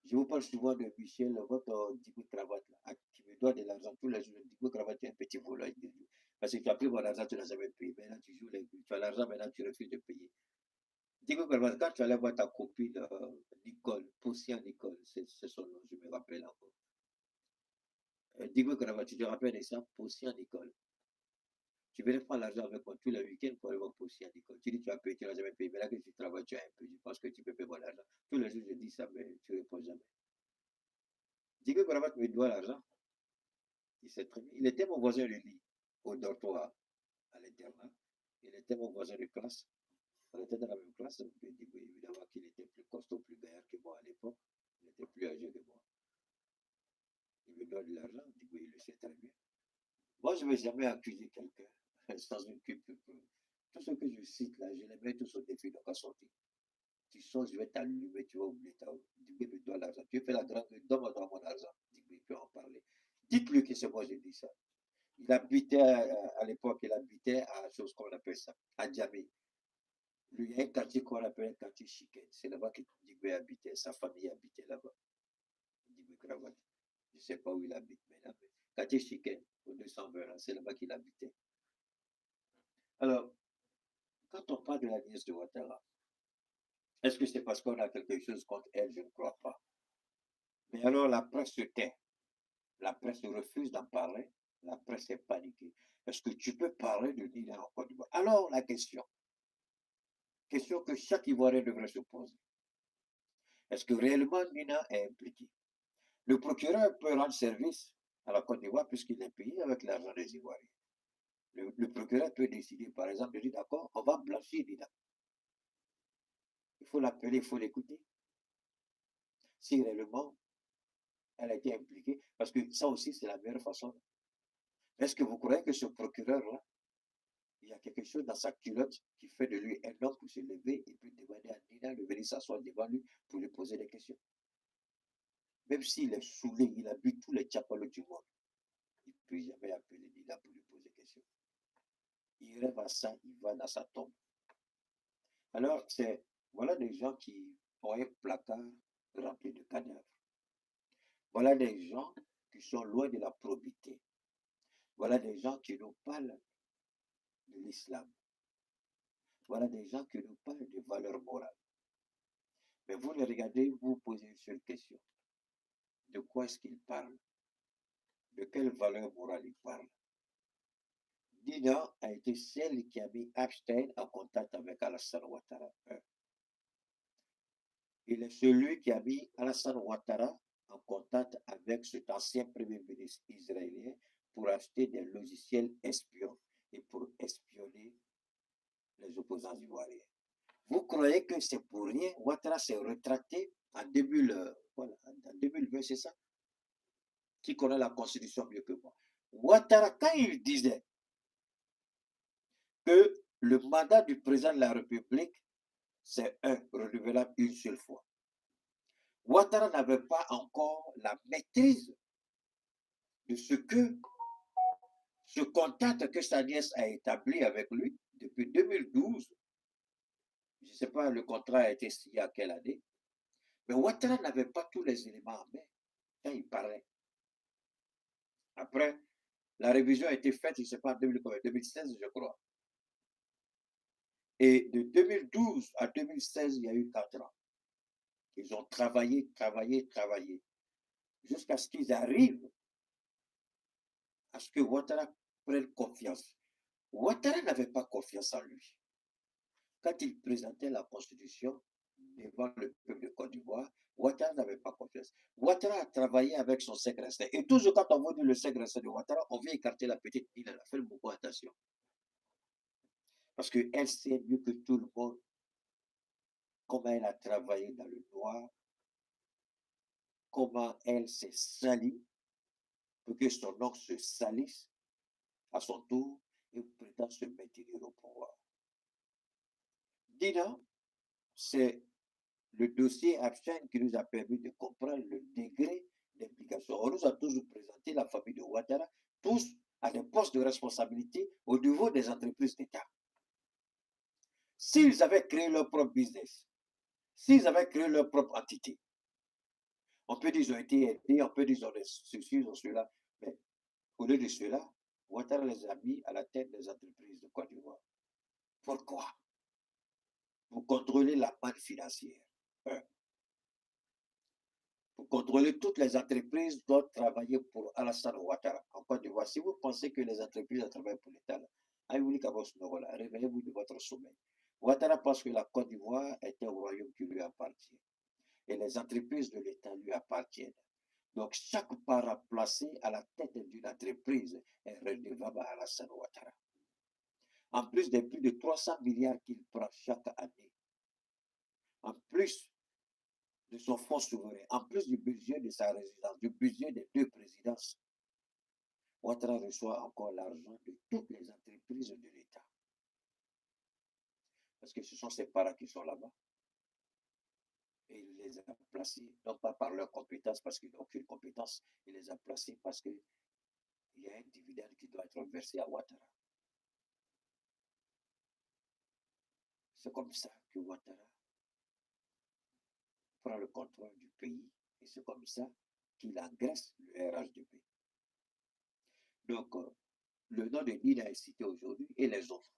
Je vous parle souvent de Michel, votre Digo Cravate, là, qui me doit de l'argent tous les jours. Digo Cravate, tu es un petit voleur. Parce que tu as pris mon argent, tu n'as jamais payé. Maintenant, tu joues tu as l'argent, maintenant, tu refuses de payer. Digo Cravate, quand tu allais voir ta copine Nicole, Possia Nicole, c'est son nom, je me rappelle encore. Digo Cravate, tu te rappelles de ça, Possia Nicole. Tu venais prendre l'argent avec moi tous les week-ends pour aller voir Possia Nicole. Tu dis tu as payé, tu n'as jamais payé. Mais là que tu travailles, tu as un peu. Je pense que tu peux payer mon argent. Tous les jours, je dis ça, mais tu ne réponds jamais. Digo Cravate me doit l'argent. Il sait très bien. Il était mon voisin de lit au dortoir, à l'internat. Il était mon voisin de classe. On était dans la même classe. Donc, évidemment qu'il était plus costaud, plus gaillard que moi à l'époque. Il était plus âgé que moi. Il me donne de l'argent. Il le sait très bien. Moi, je ne vais jamais accuser quelqu'un sans une culture. Tout ce que je cite là, je les mets tous au défi de la sortie. Tu sors, je vais t'allumer, tu vas oublier ta route. Il me doit l'argent. Tu fais la grande, donne-moi mon argent. Il peut en parler. Dites-lui que c'est moi, j'ai dit ça. Il habitait, à l'époque, il habitait à chose qu'on appelle ça, à Djamé. Lui, il y a un quartier qu'on appelle un quartier Chicken. C'est là-bas que Digwe habitait, sa famille habitait là-bas. Digwe Cravate. Je ne sais pas où il habite maintenant, mais quartier Chicken, au 220, c'est là-bas qu'il habitait. Alors, quand on parle de la nièce de Ouattara, est-ce que c'est parce qu'on a quelque chose contre elle? Je ne crois pas. Mais alors, la presse se tait. La presse refuse d'en parler. La presse est paniquée. Est-ce que tu peux parler de Nina en Côte d'Ivoire? Alors, la question que chaque Ivoirien devrait se poser. Est-ce que réellement Nina est impliquée? Le procureur peut rendre service à la Côte d'Ivoire puisqu'il est payé avec l'argent des Ivoiriens. Le procureur peut décider, par exemple, de dire d'accord, on va blanchir Nina. Il faut l'appeler, il faut l'écouter. Si réellement elle a été impliquée, parce que ça aussi, c'est la meilleure façon. Est-ce que vous croyez que ce procureur-là, il y a quelque chose dans sa culotte qui fait de lui un homme pour se lever et puis demander à Nina de venir s'asseoir devant lui pour lui poser des questions? Même s'il est saoulé, il a bu tous les tchapalos du monde, il ne peut jamais appeler Nina pour lui poser des questions. Il rêve à ça, il va dans sa tombe. Alors, voilà des gens qui ont un placard rempli de cadavres. Voilà des gens qui sont loin de la probité. Voilà des gens qui nous parlent de l'islam. Voilà des gens qui nous parlent de valeurs morales. Mais vous les regardez, vous posez une seule question. De quoi est-ce qu'ils parlent? De quelle valeur morale ils parlent? Nina a été celle qui a mis Epstein en contact avec Alassane Ouattara. Il est celui qui a mis Alassane Ouattara en contact avec cet ancien premier ministre israélien pour acheter des logiciels espions et pour espionner les opposants ivoiriens. Vous croyez que c'est pour rien? Ouattara s'est retracté en 2020, c'est ça? Qui connaît la Constitution mieux que moi? Ouattara, quand il disait que le mandat du président de la République, c'est renouvelable une seule fois. Ouattara n'avait pas encore la maîtrise de ce contact que sa nièce a établi avec lui depuis 2012. Je ne sais pas, le contrat a été signé à quelle année. Mais Ouattara n'avait pas tous les éléments en main quand il parlait. Après, la révision a été faite, je ne sais pas, en 2016, je crois. Et de 2012 à 2016, il y a eu 4 ans. Ils ont travaillé, jusqu'à ce qu'ils arrivent à ce que Ouattara prenne confiance. Ouattara n'avait pas confiance en lui. Quand il présentait la Constitution devant le peuple de Côte d'Ivoire, Ouattara n'avait pas confiance. Ouattara a travaillé avec son secrétaire. Et toujours quand on voit le secrétaire de Ouattara, on vient écarter la petite Nina. Elle a fait beaucoup attention. Parce qu'elle sait mieux que tout le monde comment elle a travaillé dans le noir, comment elle s'est salie pour que son nom se salisse à son tour et prétend se maintenir au pouvoir. Dina, c'est le dossier Epstein qui nous a permis de comprendre le degré d'implication. On nous a toujours présenté la famille de Ouattara, tous à des postes de responsabilité au niveau des entreprises d'État. S'ils avaient créé leur propre business, s'ils avaient créé leur propre entité, on peut dire qu'ils ont été aidés, on peut dire qu'ils ont ceci, ils ont cela, mais au lieu de cela, Ouattara les a mis à la tête des entreprises de Côte d'Ivoire. Pourquoi? Pour contrôler la manne financière. Pour contrôler toutes les entreprises doivent travailler pour Alassane Ouattara en Côte d'Ivoire. Si vous pensez que les entreprises travaillent pour l'État, réveillez-vous de votre sommeil. Ouattara pense que la Côte d'Ivoire est un royaume qui lui appartient. Et les entreprises de l'État lui appartiennent. Donc, chaque parent placé à la tête d'une entreprise est redevable à Alassane Ouattara. En plus des plus de 300 milliards qu'il prend chaque année, en plus de son fonds souverain, en plus du budget de sa résidence, du budget des 2 présidences, Ouattara reçoit encore l'argent de toutes les entreprises de l'État. Parce que ce sont ses parents qui sont là-bas. Et il les a placés, non pas par leur compétence, parce qu'ils n'ont aucune compétence, il les a placés parce qu'il y a un dividende qui doit être versé à Ouattara. C'est comme ça que Ouattara prend le contrôle du pays et c'est comme ça qu'il engraisse le RHDP. Donc, le nom de Nina est cité aujourd'hui et les autres.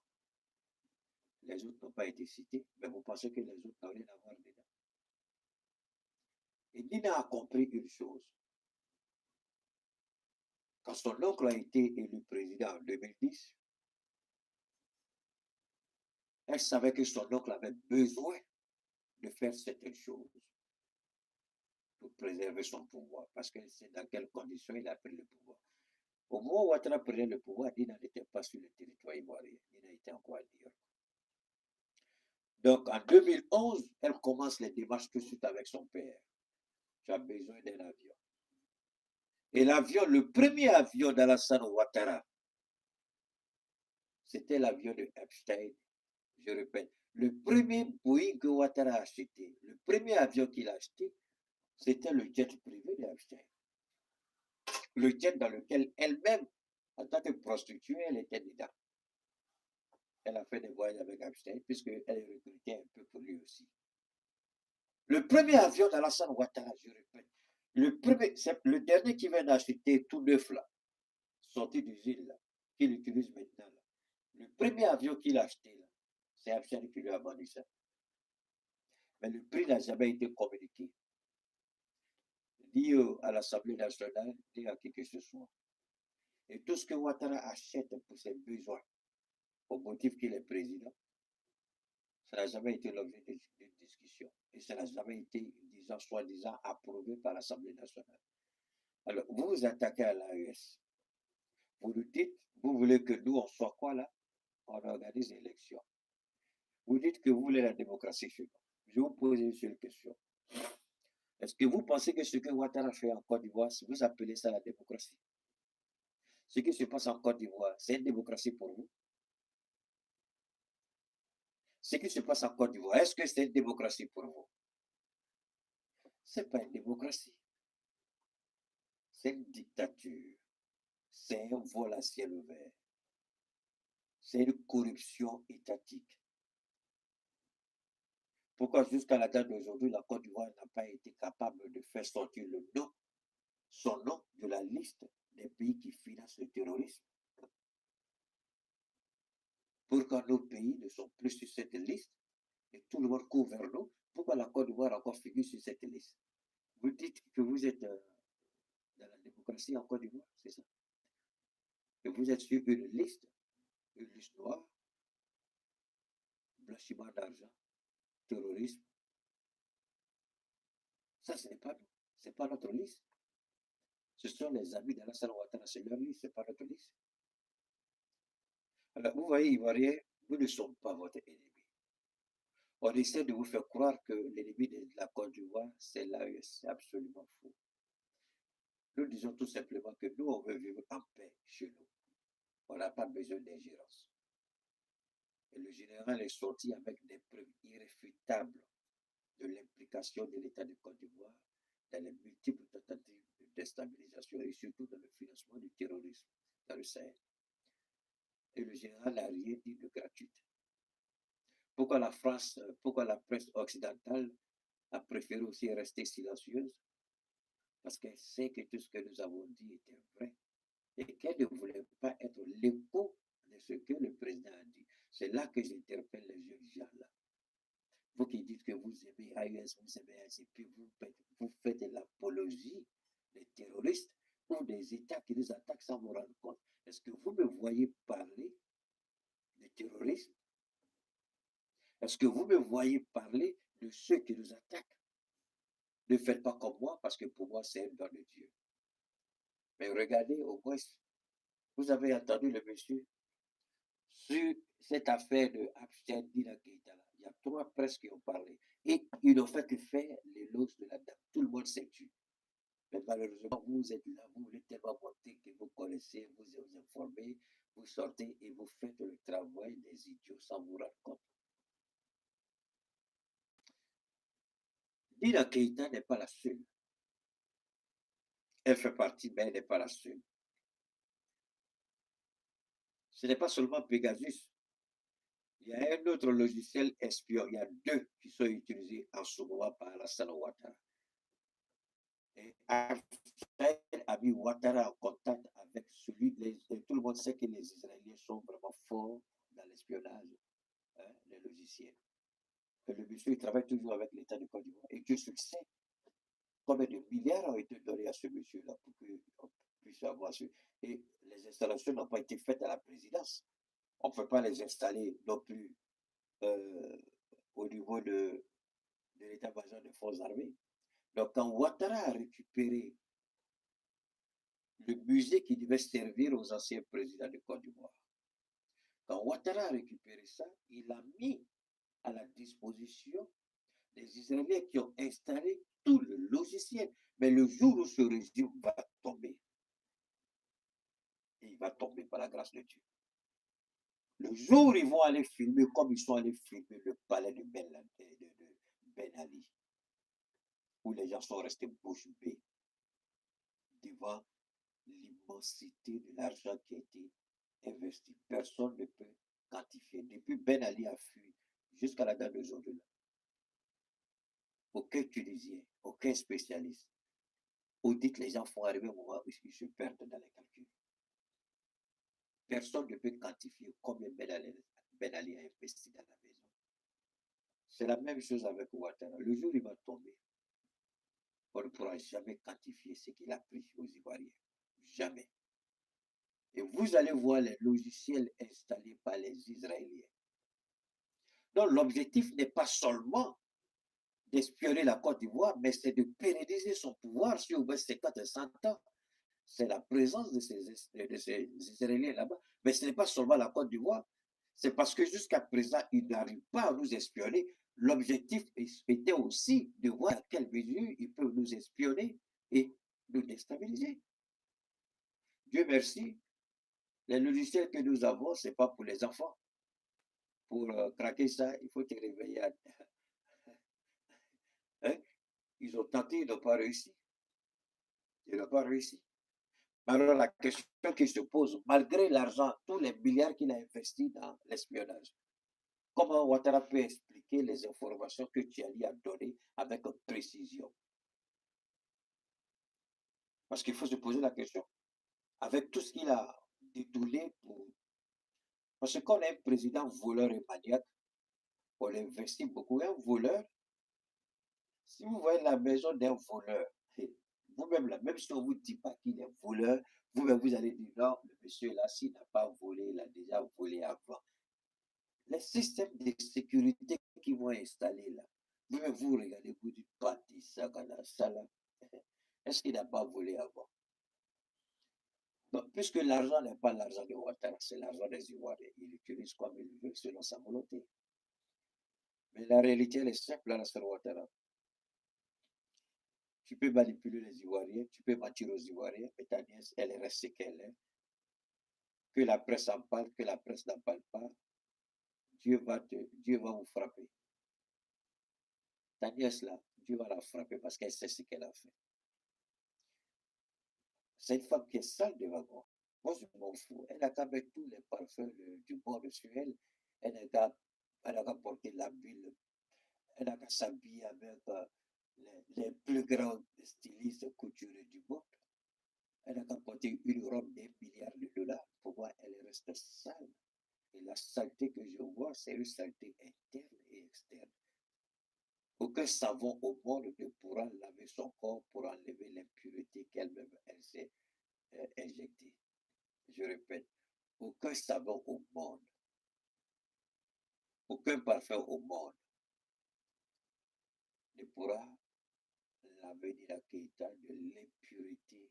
Les autres n'ont pas été cités, mais vous pensez que les autres n'ont rien à voir dedans. Et Nina a compris une chose. Quand son oncle a été élu président en 2010, elle savait que son oncle avait besoin de faire certaines choses pour préserver son pouvoir, parce qu'elle sait dans quelles conditions il a pris le pouvoir. Au moment où Ouattara prenait le pouvoir, Nina n'était pas sur le territoire ivoirien, Nina était encore à New York. Donc en 2011, elle commence les démarches tout de suite avec son père. Tu as besoin d'un avion. Et l'avion, le premier avion d'Alassane Ouattara, c'était l'avion de Epstein. Je répète, le premier Boeing que Ouattara a acheté, le premier avion qu'il a acheté, c'était le jet privé d'Epstein. Le jet dans lequel elle-même, en tant que prostituée, elle était dedans. Elle a fait des voyages avec Epstein, puisqu'elle est recrutée un peu pour lui aussi. Le premier avion d'Alassane Ouattara, je répète, c'est le dernier qui vient d'acheter tout neuf là, sorti d'usine là, qu'il utilise maintenant là. Le premier avion qu'il a acheté là, c'est Epstein qui lui a vendu ça. Mais le prix n'a jamais été communiqué. Dit à l'Assemblée nationale, dit à qui que ce soit. Et tout ce que Ouattara achète pour ses besoins, au motif qu'il est président, ça n'a jamais été l'objet d'une discussion. Et ça n'a jamais été, disons, soi-disant, approuvé par l'Assemblée nationale. Alors, vous vous attaquez à l'AES. Vous nous dites, vous voulez que nous, on soit quoi là? On organise l'élection. Vous dites que vous voulez la démocratie chez nous. Je vous pose une seule question. Est-ce que vous pensez que ce que Ouattara fait en Côte d'Ivoire, vous appelez ça la démocratie? Ce qui se passe en Côte d'Ivoire, c'est une démocratie pour vous? Ce qui se passe en Côte d'Ivoire, est-ce que c'est une démocratie pour vous? Ce n'est pas une démocratie. C'est une dictature. C'est un vol à ciel ouvert. C'est une corruption étatique. Pourquoi jusqu'à la date d'aujourd'hui, la Côte d'Ivoire n'a pas été capable de faire sortir son nom de la liste des pays qui financent le terrorisme? Pourquoi nos pays ne sont plus sur cette liste et tout le monde court vers nous? Pourquoi la Côte d'Ivoire encore figure sur cette liste? Vous dites que vous êtes dans la démocratie en Côte d'Ivoire, c'est ça? Et vous êtes sur une liste noire, blanchiment d'argent, terrorisme. Ça, ce n'est pas nous. Ce n'est pas notre liste. Ce sont les amis d'Alassane Ouattara, c'est leur liste, ce n'est pas notre liste. Alors, vous voyez, Ivoiriens, nous ne sommes pas votre ennemi. On essaie de vous faire croire que l'ennemi de la Côte d'Ivoire, c'est l'AES. C'est absolument faux. Nous disons tout simplement que nous, on veut vivre en paix chez nous. On n'a pas besoin d'ingérence. Et le général est sorti avec des preuves irréfutables de l'implication de l'État de Côte d'Ivoire dans les multiples tentatives de déstabilisation et surtout dans le financement du terrorisme dans le Sahel. Et le général n'a rien dit de gratuit. Pourquoi la France, pourquoi la presse occidentale a préféré aussi rester silencieuse? Parce qu'elle sait que tout ce que nous avons dit était vrai et qu'elle ne voulait pas être l'écho de ce que le président a dit. C'est là que j'interpelle les jeunes gens là. Vous qui dites que vous aimez AES, vous aimez ACP, vous faites de l'apologie des terroristes ou des États qui nous attaquent sans vous rendre compte. Est-ce que vous me voyez parler de terrorisme? Est-ce que vous me voyez parler de ceux qui nous attaquent? Ne faites pas comme moi, parce que pour moi, c'est un don de Dieu. Mais regardez, au moins, vous avez entendu le monsieur sur cette affaire de Abstain Dina Keita. Il y a 3 presses qui ont parlé. Et ils n'ont fait que faire l'éloge de la dame. Tout le monde s'est tué. Mais malheureusement, vous êtes là, vous voulez tellement monter que vous connaissez, vous informez, vous sortez et vous faites le travail des idiots sans vous rendre compte. Dina Keita n'est pas la seule. Elle fait partie, mais elle n'est pas la seule. Ce n'est pas seulement Pegasus. Il y a un autre logiciel espion. Il y a 2 qui sont utilisés en ce moment par Alassane Ouattara. Et Abdel a mis Ouattara en contact avec celui tout le monde sait que les Israéliens sont vraiment forts dans l'espionnage, hein, les logiciels. Et le monsieur, il travaille toujours avec l'État de Côte d'Ivoire. Et Dieu seul sait combien de milliards ont été donnés à ce monsieur-là pour qu'on puisse avoir ce. Et les installations n'ont pas été faites à la présidence. On ne peut pas les installer non plus au niveau de l'état-major des forces armées. Donc, quand Ouattara a récupéré le musée qui devait servir aux anciens présidents de Côte d'Ivoire, quand Ouattara a récupéré ça, il a mis à la disposition des Israéliens qui ont installé tout le logiciel. Mais le jour où ce régime va tomber, il va tomber par la grâce de Dieu. Le jour où ils vont aller filmer, comme ils sont allés filmer le palais de Ben Ali, où les gens sont restés bouche bée devant l'immensité de l'argent qui a été investi. Personne ne peut quantifier. Depuis Ben Ali a fui jusqu'à la date d'aujourd'hui. Aucun Tunisien, aucun spécialiste. Audit, les gens font arriver au moment où ils se perdent dans les calculs. Personne ne peut quantifier combien Ben Ali a investi dans la maison. C'est la même chose avec Ouattara. Le jour où il va tomber, on ne pourra jamais quantifier ce qu'il a pris aux Ivoiriens. Jamais. Et vous allez voir les logiciels installés par les Israéliens. Donc l'objectif n'est pas seulement d'espionner la Côte d'Ivoire, mais c'est de pérenniser son pouvoir sur 50 et 100 ans. C'est la présence de ces Israéliens là-bas. Mais ce n'est pas seulement la Côte d'Ivoire. C'est parce que jusqu'à présent, ils n'arrivent pas à nous espionner. L'objectif était aussi de voir à quelle mesure ils peuvent nous espionner et nous déstabiliser. Dieu merci, les logiciels que nous avons, ce n'est pas pour les enfants. Pour craquer ça, il faut te réveiller. Hein? Ils ont tenté, ils n'ont pas réussi. Ils n'ont pas réussi. Alors la question qui se pose, malgré l'argent, tous les milliards qu'il a investis dans l'espionnage, comment Ouattara peut expliquer les informations que Tiali a données avec précision? Parce qu'il faut se poser la question. Avec tout ce qu'il a détourné pour... Parce qu'on est un président voleur et maniaque, on investit beaucoup. Un voleur, si vous voyez la maison d'un voleur, vous-même là, même si on ne vous dit pas qu'il est voleur, vous-même vous allez dire non, le monsieur là, s'il n'a pas volé, il a déjà volé avant. Les systèmes de sécurité qui vont installer là, vous-même vous regardez, vous dites pas ça, ça là. Est-ce qu'il n'a pas volé avant? Donc, puisque l'argent n'est pas l'argent de Ouattara, c'est l'argent des Ivoiriens, il utilise comme il veut selon sa volonté. Mais la réalité, elle est simple, la sœur Ouattara. Tu peux manipuler les Ivoiriens, tu peux mentir aux Ivoiriens, mais ta nièce, elle reste ce qu'elle est. Que la presse en parle, que la presse n'en parle pas, Dieu va vous frapper. Ta nièce là, Dieu va la frapper parce qu'elle sait ce qu'elle a fait. C'est une femme qui est sale devant moi. Moi, je m'en fous. Elle a qu'à mettre tous les parfums du monde sur elle. Elle n'a qu'à porter la bulle. Elle n'a qu'à s'habiller avec les plus grands stylistes couturiers du monde. Elle n'a qu'à porter une robe d'1 milliard de dollars. Pour moi, elle reste sale. Et la saleté que je vois, c'est une saleté interne et externe. Aucun savon au monde ne pourra laver son corps pour enlever l'impureté qu'elle-même elle s'est injectée. Je répète, aucun savon au monde, aucun parfum au monde ne pourra laver Nina Keïta de l'impureté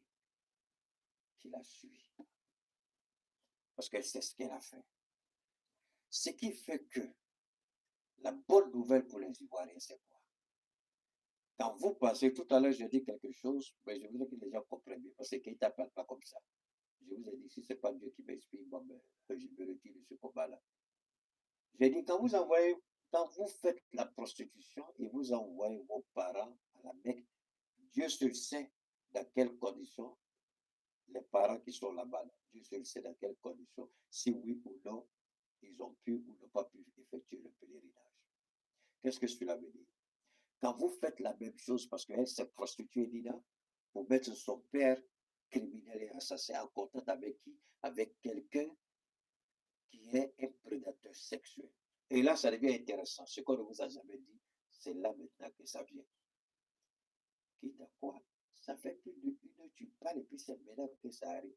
qui la suit. Parce qu'elle sait ce qu'elle a fait. Ce qui fait que la bonne nouvelle pour les Ivoiriens, c'est quoi? Quand vous passez, tout à l'heure, j'ai dit quelque chose, mais je voudrais que les gens comprennent bien, parce que Keïta ne parle pas comme ça. Je vous ai dit, si ce n'est pas Dieu qui m'inspire, moi, je me retire de ce combat-là. J'ai dit, quand vous faites la prostitution et vous envoyez vos parents à la Mecque, Dieu seul sait dans quelles conditions les parents qui sont là-bas, Dieu seul sait dans quelles conditions, si oui ou non, ils ont pu ou n'ont pas pu effectuer le pèlerinage. Qu'est-ce que cela veut dire? Quand vous faites la même chose, parce qu'elle s'est prostituée, Nina, pour mettre son père criminel et assassin en contact avec qui? Avec quelqu'un qui est un prédateur sexuel. Et là, ça devient intéressant. Ce qu'on ne vous a jamais dit, c'est là maintenant que ça vient. Quitte à quoi? Ça fait plus d'une heure, tu parles et puis c'est maintenant que ça arrive.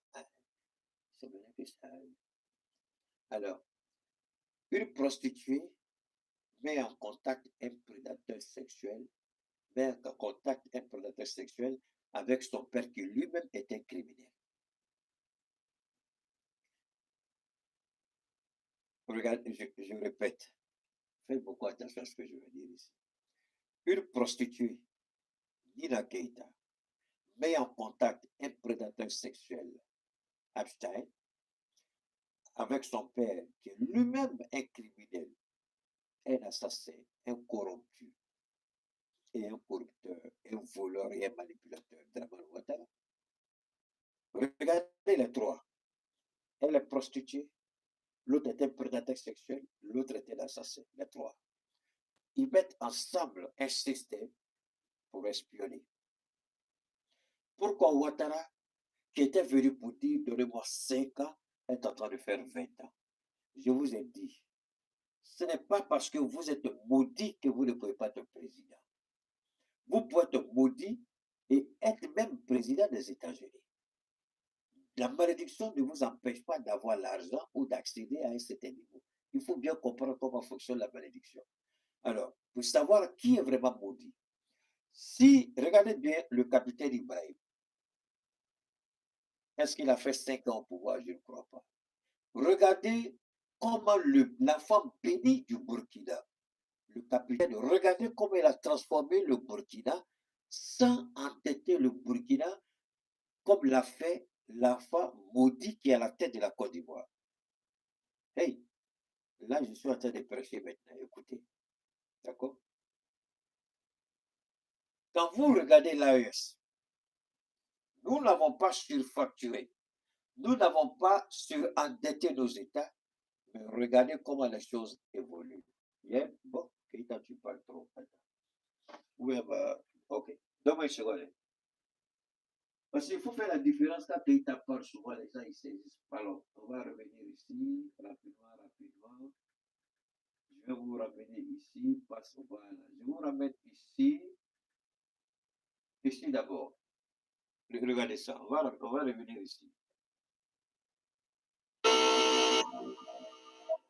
C'est maintenant que ça arrive. Alors, une prostituée met en contact un prédateur sexuel, avec son père qui lui-même est un criminel. Regardez, je répète, faites beaucoup attention à ce que je veux dire ici. Une prostituée, Nina Keïta, met en contact un prédateur sexuel, Epstein, avec son père qui est lui-même un criminel, un assassin, un corrompu, et un corrupteur, un voleur et un manipulateur, Dramane Ouattara. Regardez les trois. Elle est prostituée, l'autre est un prédateur sexuel, l'autre est un assassin, les trois. Ils mettent ensemble un système pour espionner. Pourquoi Ouattara, qui était venu pour dire donnez-moi 5 ans, est en train de faire 20 ans? Je vous ai dit, ce n'est pas parce que vous êtes maudit que vous ne pouvez pas être président. Vous pouvez être maudit et être même président des États-Unis. La malédiction ne vous empêche pas d'avoir l'argent ou d'accéder à un certain niveau. Il faut bien comprendre comment fonctionne la malédiction. Alors, pour savoir qui est vraiment maudit, si, regardez bien le capitaine Ibrahim, est-ce qu'il a fait 5 ans au pouvoir? Je ne crois pas. Regardez comment la femme bénie du Burkina, le capitaine, regardez comment il a transformé le Burkina sans entêter le Burkina comme l'a fait la femme maudite qui est à la tête de la Côte d'Ivoire. Hey, là je suis en train de prêcher maintenant, écoutez. D'accord? Quand vous regardez l'AES, nous n'avons pas surfacturé, nous n'avons pas surendetté nos États, mais regardez comment les choses évoluent. Yeah? Bon, Keïta, tu parles trop. Oui, ok. Donne-moi une seconde. Parce qu'il faut faire la différence quand Keïta parle souvent, les gens ils saisissent. Alors, on va revenir ici, rapidement. Je vais vous ramener ici, passe voilà. Je vous ramène ici. Ici d'abord. Regardez ça. On va revenir ici.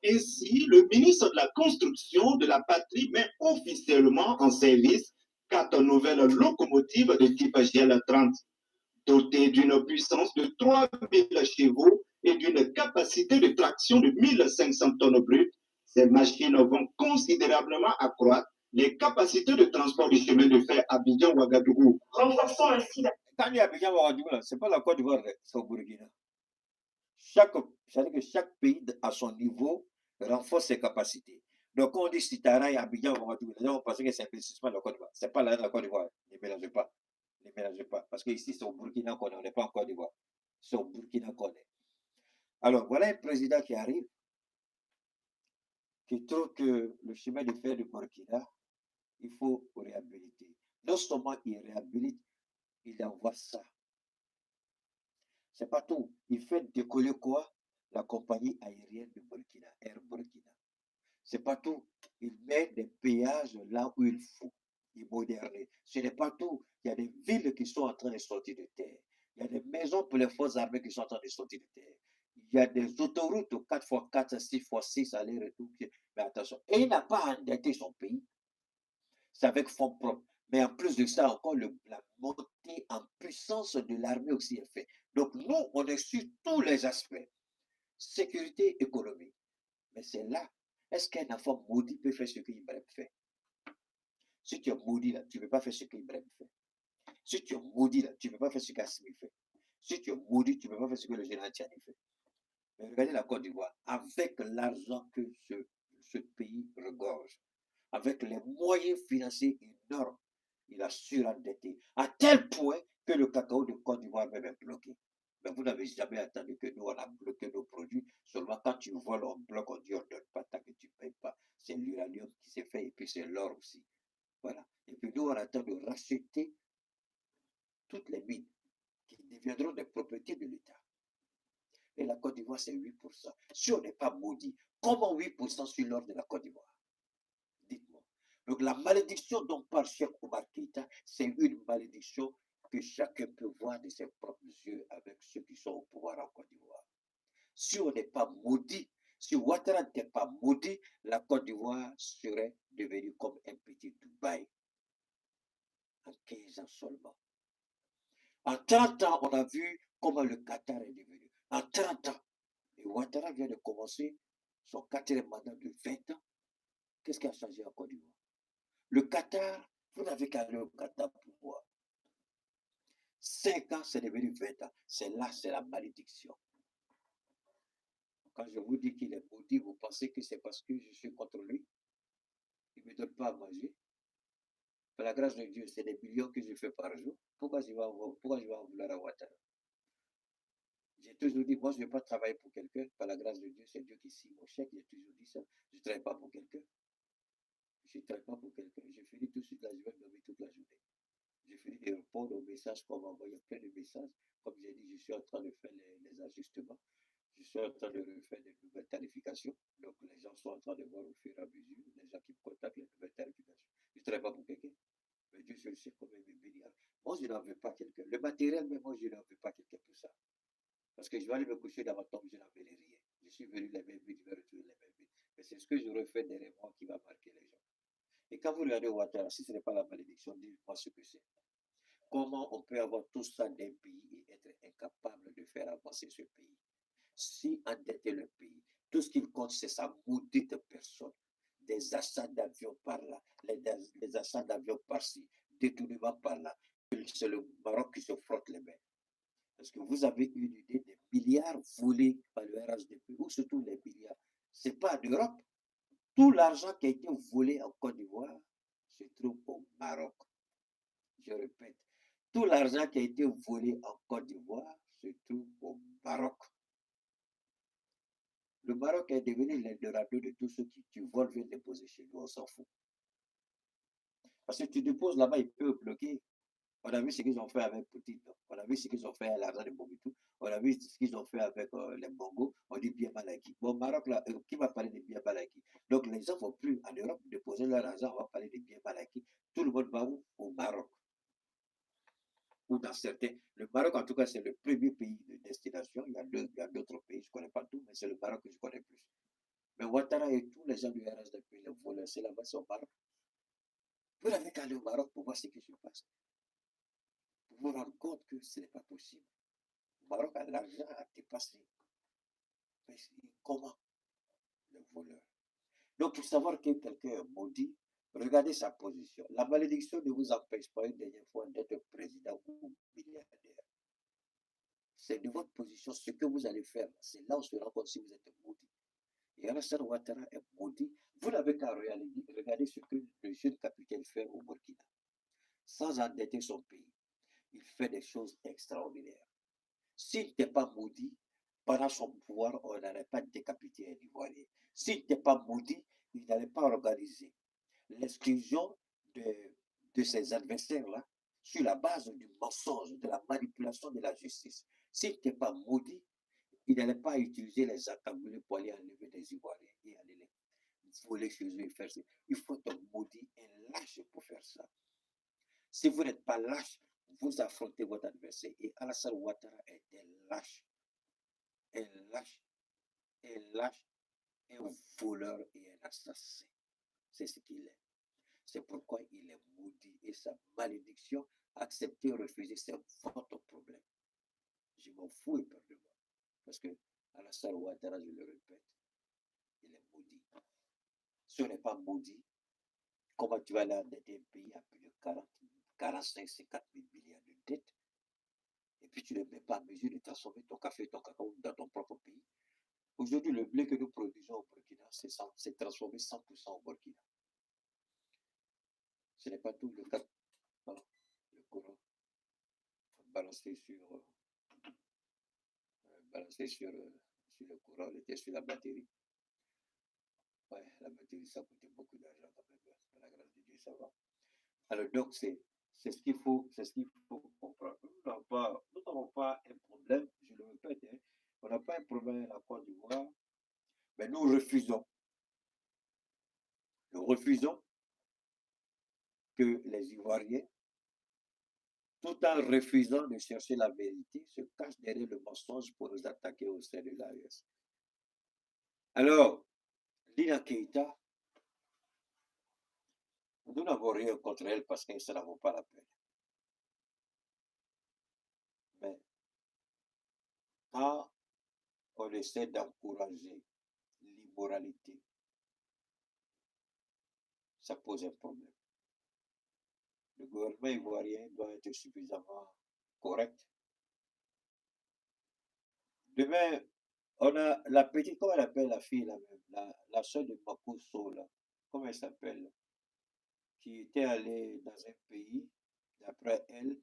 Ainsi, le ministre de la Construction de la Patrie met officiellement en service 4 nouvelles locomotives de type GL30, dotées d'une puissance de 3000 chevaux et d'une capacité de traction de 1500 tonnes brutes, ces machines vont considérablement accroître les capacités de transport du chemin de fer Abidjan-Ouagadougou. Renforçons ainsi la... Quand il y a Abidjan-Ouagadougou, ce n'est pas la Côte d'Ivoire, c'est au Burkina. C'est-à-dire que chaque pays, à son niveau, renforce ses capacités. Donc, quand on dit Sitara et Abidjan-Ouagadougou, les gens vont penser que c'est un investissement de la Côte d'Ivoire. Ce n'est pas la Côte d'Ivoire. Ne mélangez pas. Ne mélangez pas. Parce qu'ici, c'est au Burkina qu'on est. On n'est pas en Côte d'Ivoire. C'est au Burkina qu'on est. Alors, voilà un président qui arrive, qui trouve que le chemin de fer du Burkina, il faut réhabiliter. Non seulement il réhabilite, il envoie ça. C'est pas tout. Il fait décoller quoi? La compagnie aérienne de Burkina, Air Burkina. C'est pas tout. Il met des péages là où il faut. Il modernise. Ce n'est pas tout. Il y a des villes qui sont en train de sortir de terre. Il y a des maisons pour les forces armées qui sont en train de sortir de terre. Il y a des autoroutes 4x4, 6x6, aller-retour. Mais attention. Et il n'a pas endetté son pays. C'est avec fonds propres. Mais en plus de ça, encore la montée en puissance de l'armée aussi est faite. Donc nous, on est sur tous les aspects. Sécurité économique. Mais c'est là. Est-ce qu'un enfant maudit peut faire ce qu'Ibrahim fait? Si tu es maudit là, tu ne peux pas faire ce qu'Ibrahim fait. Si tu es maudit là, tu ne peux pas faire ce qu'Assimi fait. Si tu es maudit, tu ne peux pas faire ce que le général Tchani fait. Mais regardez la Côte d'Ivoire, avec l'argent que ce pays regorge, avec les moyens financiers énormes, il a surendetté, à tel point que le cacao de Côte d'Ivoire même est bloqué. Mais vous n'avez jamais attendu que nous, on a bloqué nos produits. Seulement quand tu voles, on bloque, on dit on ne donne pas tant que tu ne payes pas. C'est l'uranium qui s'est fait et puis c'est l'or aussi. Voilà. Et puis nous, on attend de racheter toutes les mines qui deviendront des propriétés de l'État. Et la Côte d'Ivoire, c'est 8%. Si on n'est pas maudit, comment 8% sur l'or de la Côte d'Ivoire? Dites-moi. Donc la malédiction dont parle Cheikh Oumar Keïta, c'est une malédiction que chacun peut voir de ses propres yeux avec ceux qui sont au pouvoir en Côte d'Ivoire. Si on n'est pas maudit, si Ouattara n'était pas maudit, la Côte d'Ivoire serait devenue comme un petit Dubaï. En 15 ans seulement. En 30 ans, on a vu comment le Qatar est devenu. En 30 ans. Et Ouattara vient de commencer son 4e mandat de 20 ans. Qu'est-ce qui a changé en Côte d'Ivoire? Le Qatar, vous n'avez qu'à aller au Qatar pour voir. 5 ans, c'est devenu 20 ans. C'est là, c'est la malédiction. Quand je vous dis qu'il est maudit, vous pensez que c'est parce que je suis contre lui? Il ne me donne pas à manger. Par la grâce de Dieu, c'est des millions que je fais par jour. Pourquoi je vais en vouloir à Ouattara? J'ai toujours dit, moi, je ne vais pas travailler pour quelqu'un. Par la grâce de Dieu, c'est Dieu qui signe mon chèque. J'ai toujours dit ça. Je ne travaille pas pour quelqu'un. Je ne travaille pas pour quelqu'un. Je finis tout de suite là, je vais dormir toute la journée. Je finis de répondre aux messages qu'on m'envoie. Il y a plein de messages. Comme j'ai dit, je suis en train de faire les ajustements. Je suis en train de refaire des nouvelles tarifications. Donc, les gens sont en train de voir au fur et à mesure, les gens qui me contactent, les nouvelles tarifications. Je ne travaille pas pour quelqu'un. Mais Dieu seul sait combien il me bénit. Moi, je n'en veux pas quelqu'un. Le matériel, mais moi, je n'en veux pas quelqu'un pour ça. Parce que je vais aller me coucher dans ma tombe, je n'en verrai rien. Je suis venu les mêmes vies, je vais retrouver les mêmes vies. Mais c'est ce que je refais derrière moi qui va marquer les gens. Et quand vous regardez Ouattara, si ce n'est pas la malédiction, dites-moi ce que c'est. Comment on peut avoir tout ça d'un pays et être incapable de faire avancer ce pays? Si endetter le pays, tout ce qu'il compte, c'est sa maudite personne. Des achats d'avions par là, les achats d'avions par-ci, détournements par là. C'est le Maroc qui se frotte les mains. Parce que vous avez une idée des milliards volés par le RHDP, ou surtout les milliards. Ce n'est pas en Europe. Tout l'argent qui a été volé en Côte d'Ivoire se trouve au Maroc. Je répète, tout l'argent qui a été volé en Côte d'Ivoire se trouve au Maroc. Le Maroc est devenu l'Eldorado de tous ceux qui volent viennent déposer chez nous, on s'en fout. Parce que tu déposes là-bas, ils peuvent bloquer. On a vu ce qu'ils ont fait avec Poutine. On a vu ce qu'ils ont fait à l'argent de Mobutu. On a vu ce qu'ils ont fait avec les Bongo. On dit bien Malaki. Bon, Maroc, là, qui va parler de bien Malaki? Donc, les gens ne vont plus en Europe déposer leur argent. On va parler de bien Malaki. Tout le monde va où? Au Maroc. Ou dans certains. Le Maroc, en tout cas, c'est le premier pays de destination. Il y a d'autres pays, je ne connais pas tout, mais c'est le Maroc que je connais plus. Mais Ouattara et tous les gens du RHDP, les voleurs, c'est là-bas, c'est au Maroc. Vous n'avez qu'à aller au Maroc pour voir ce qui se passe. Pour vous rendre compte que ce n'est pas possible. Le Maroc a l'argent à dépasser. Mais comment? Le voleur. Donc, pour savoir que quelqu'un est maudit, regardez sa position. La malédiction ne vous empêche pas une dernière fois d'être président ou milliardaire. C'est de votre position, ce que vous allez faire. C'est là où on se rend compte si vous êtes maudit. Et Alassane Ouattara est maudit. Vous n'avez qu'à regarder ce que le jeune capitaine fait au Burkina. Sans endetter son pays, il fait des choses extraordinaires. S'il n'était pas maudit, pendant son pouvoir, on n'allait pas décapiter un Ivoirien. S'il n'était pas maudit, il n'allait pas organiser l'exclusion de ses adversaires-là sur la base du mensonge, de la manipulation de la justice. S'il n'était pas maudit, il n'allait pas utiliser les accablés pour aller enlever des Ivoiriens et aller les voler chez eux et faire ça. Il faut être maudit et lâche pour faire ça. Si vous n'êtes pas lâche, vous affrontez votre adversaire. Et Alassane Ouattara est un lâche. Un lâche. Un lâche. Un voleur et un assassin. C'est ce qu'il est. C'est pourquoi il est maudit. Et sa malédiction, accepter ou refuser, c'est votre problème. Je m'en fous et peur de moi. Parce que Alassane Ouattara, je le répète, il est maudit. Si on n'est pas maudit, comment tu vas aller endetter un pays à plus de 45, 50 000 milliards de dettes, et puis tu ne mets pas en mesure de transformer ton café et ton cacao dans ton propre pays. Aujourd'hui, le blé que nous produisons au Burkina, c'est transformé 100% au Burkina. Ce n'est pas tout le cas. Non, le courant balancé sur le courant, il était sur la batterie. Ouais, la batterie, ça coûtait beaucoup d'argent quand même. Par la grâce de Dieu, ça va. Alors donc, c'est ce qu'il faut comprendre. Nous n'avons pas un problème, je le répète, hein, on n'a pas un problème à la Côte d'Ivoire, mais nous refusons que les Ivoiriens, tout en refusant de chercher la vérité, se cachent derrière le mensonge pour nous attaquer au sein de l'AES. Alors, Lina Keïta, nous n'avons rien contre elle parce que ça n'en vaut pas la peine. Mais quand on essaie d'encourager l'immoralité, ça pose un problème. Le gouvernement ivoirien doit être suffisamment correct. Demain, on a la petite, comment elle appelle la fille là même, la soeur de Makosso là, comment elle s'appelle, qui était allée dans un pays, d'après elle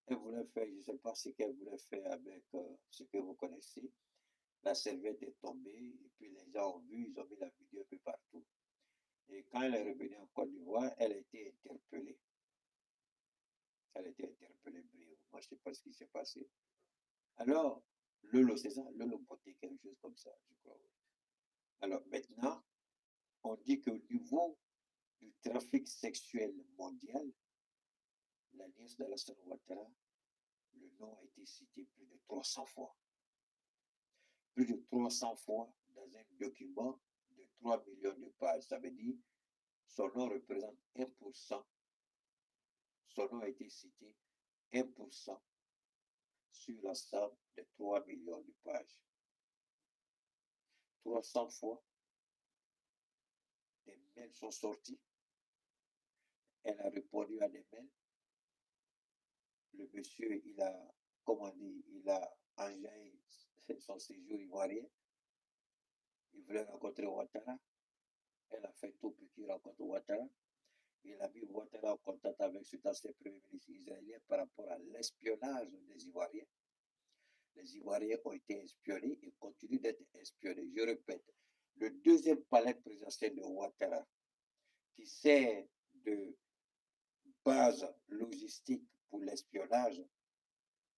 voulait faire, je ne sais pas ce qu'elle voulait faire avec ce que vous connaissez. La serviette est tombée, et puis les gens ont vu, ils ont mis la vidéo un peu partout. Et quand elle est revenue en Côte d'Ivoire, elle a été interpellée. Elle a été interpellée brièvement. Moi, je ne sais pas ce qui s'est passé. Alors, Lolo, c'est ça? Lolo Poté, quelque chose comme ça, je crois. Alors, maintenant, on dit qu'au niveau du trafic sexuel mondial, la nièce d'Alassane Ouattara, le nom a été cité plus de 300 fois. Plus de 300 fois dans un document de 3 millions de pages. Ça veut dire son nom représente 1%. Son nom a été cité 1% sur l'ensemble de 3 millions de pages. 300 fois, des mails sont sortis. Elle a répondu à des mails. Le monsieur, il a, comment dire, il a enjaillé son séjour ivoirien. Il voulait rencontrer Ouattara. Elle a fait tout pour qu'il rencontre Ouattara. Il a mis Ouattara en contact avec cet ancien premier ministre israélien par rapport à l'espionnage des Ivoiriens. Les Ivoiriens ont été espionnés et continuent d'être espionnés. Je répète, le deuxième palais présidentiel de Ouattara, qui sert de base logistique pour l'espionnage,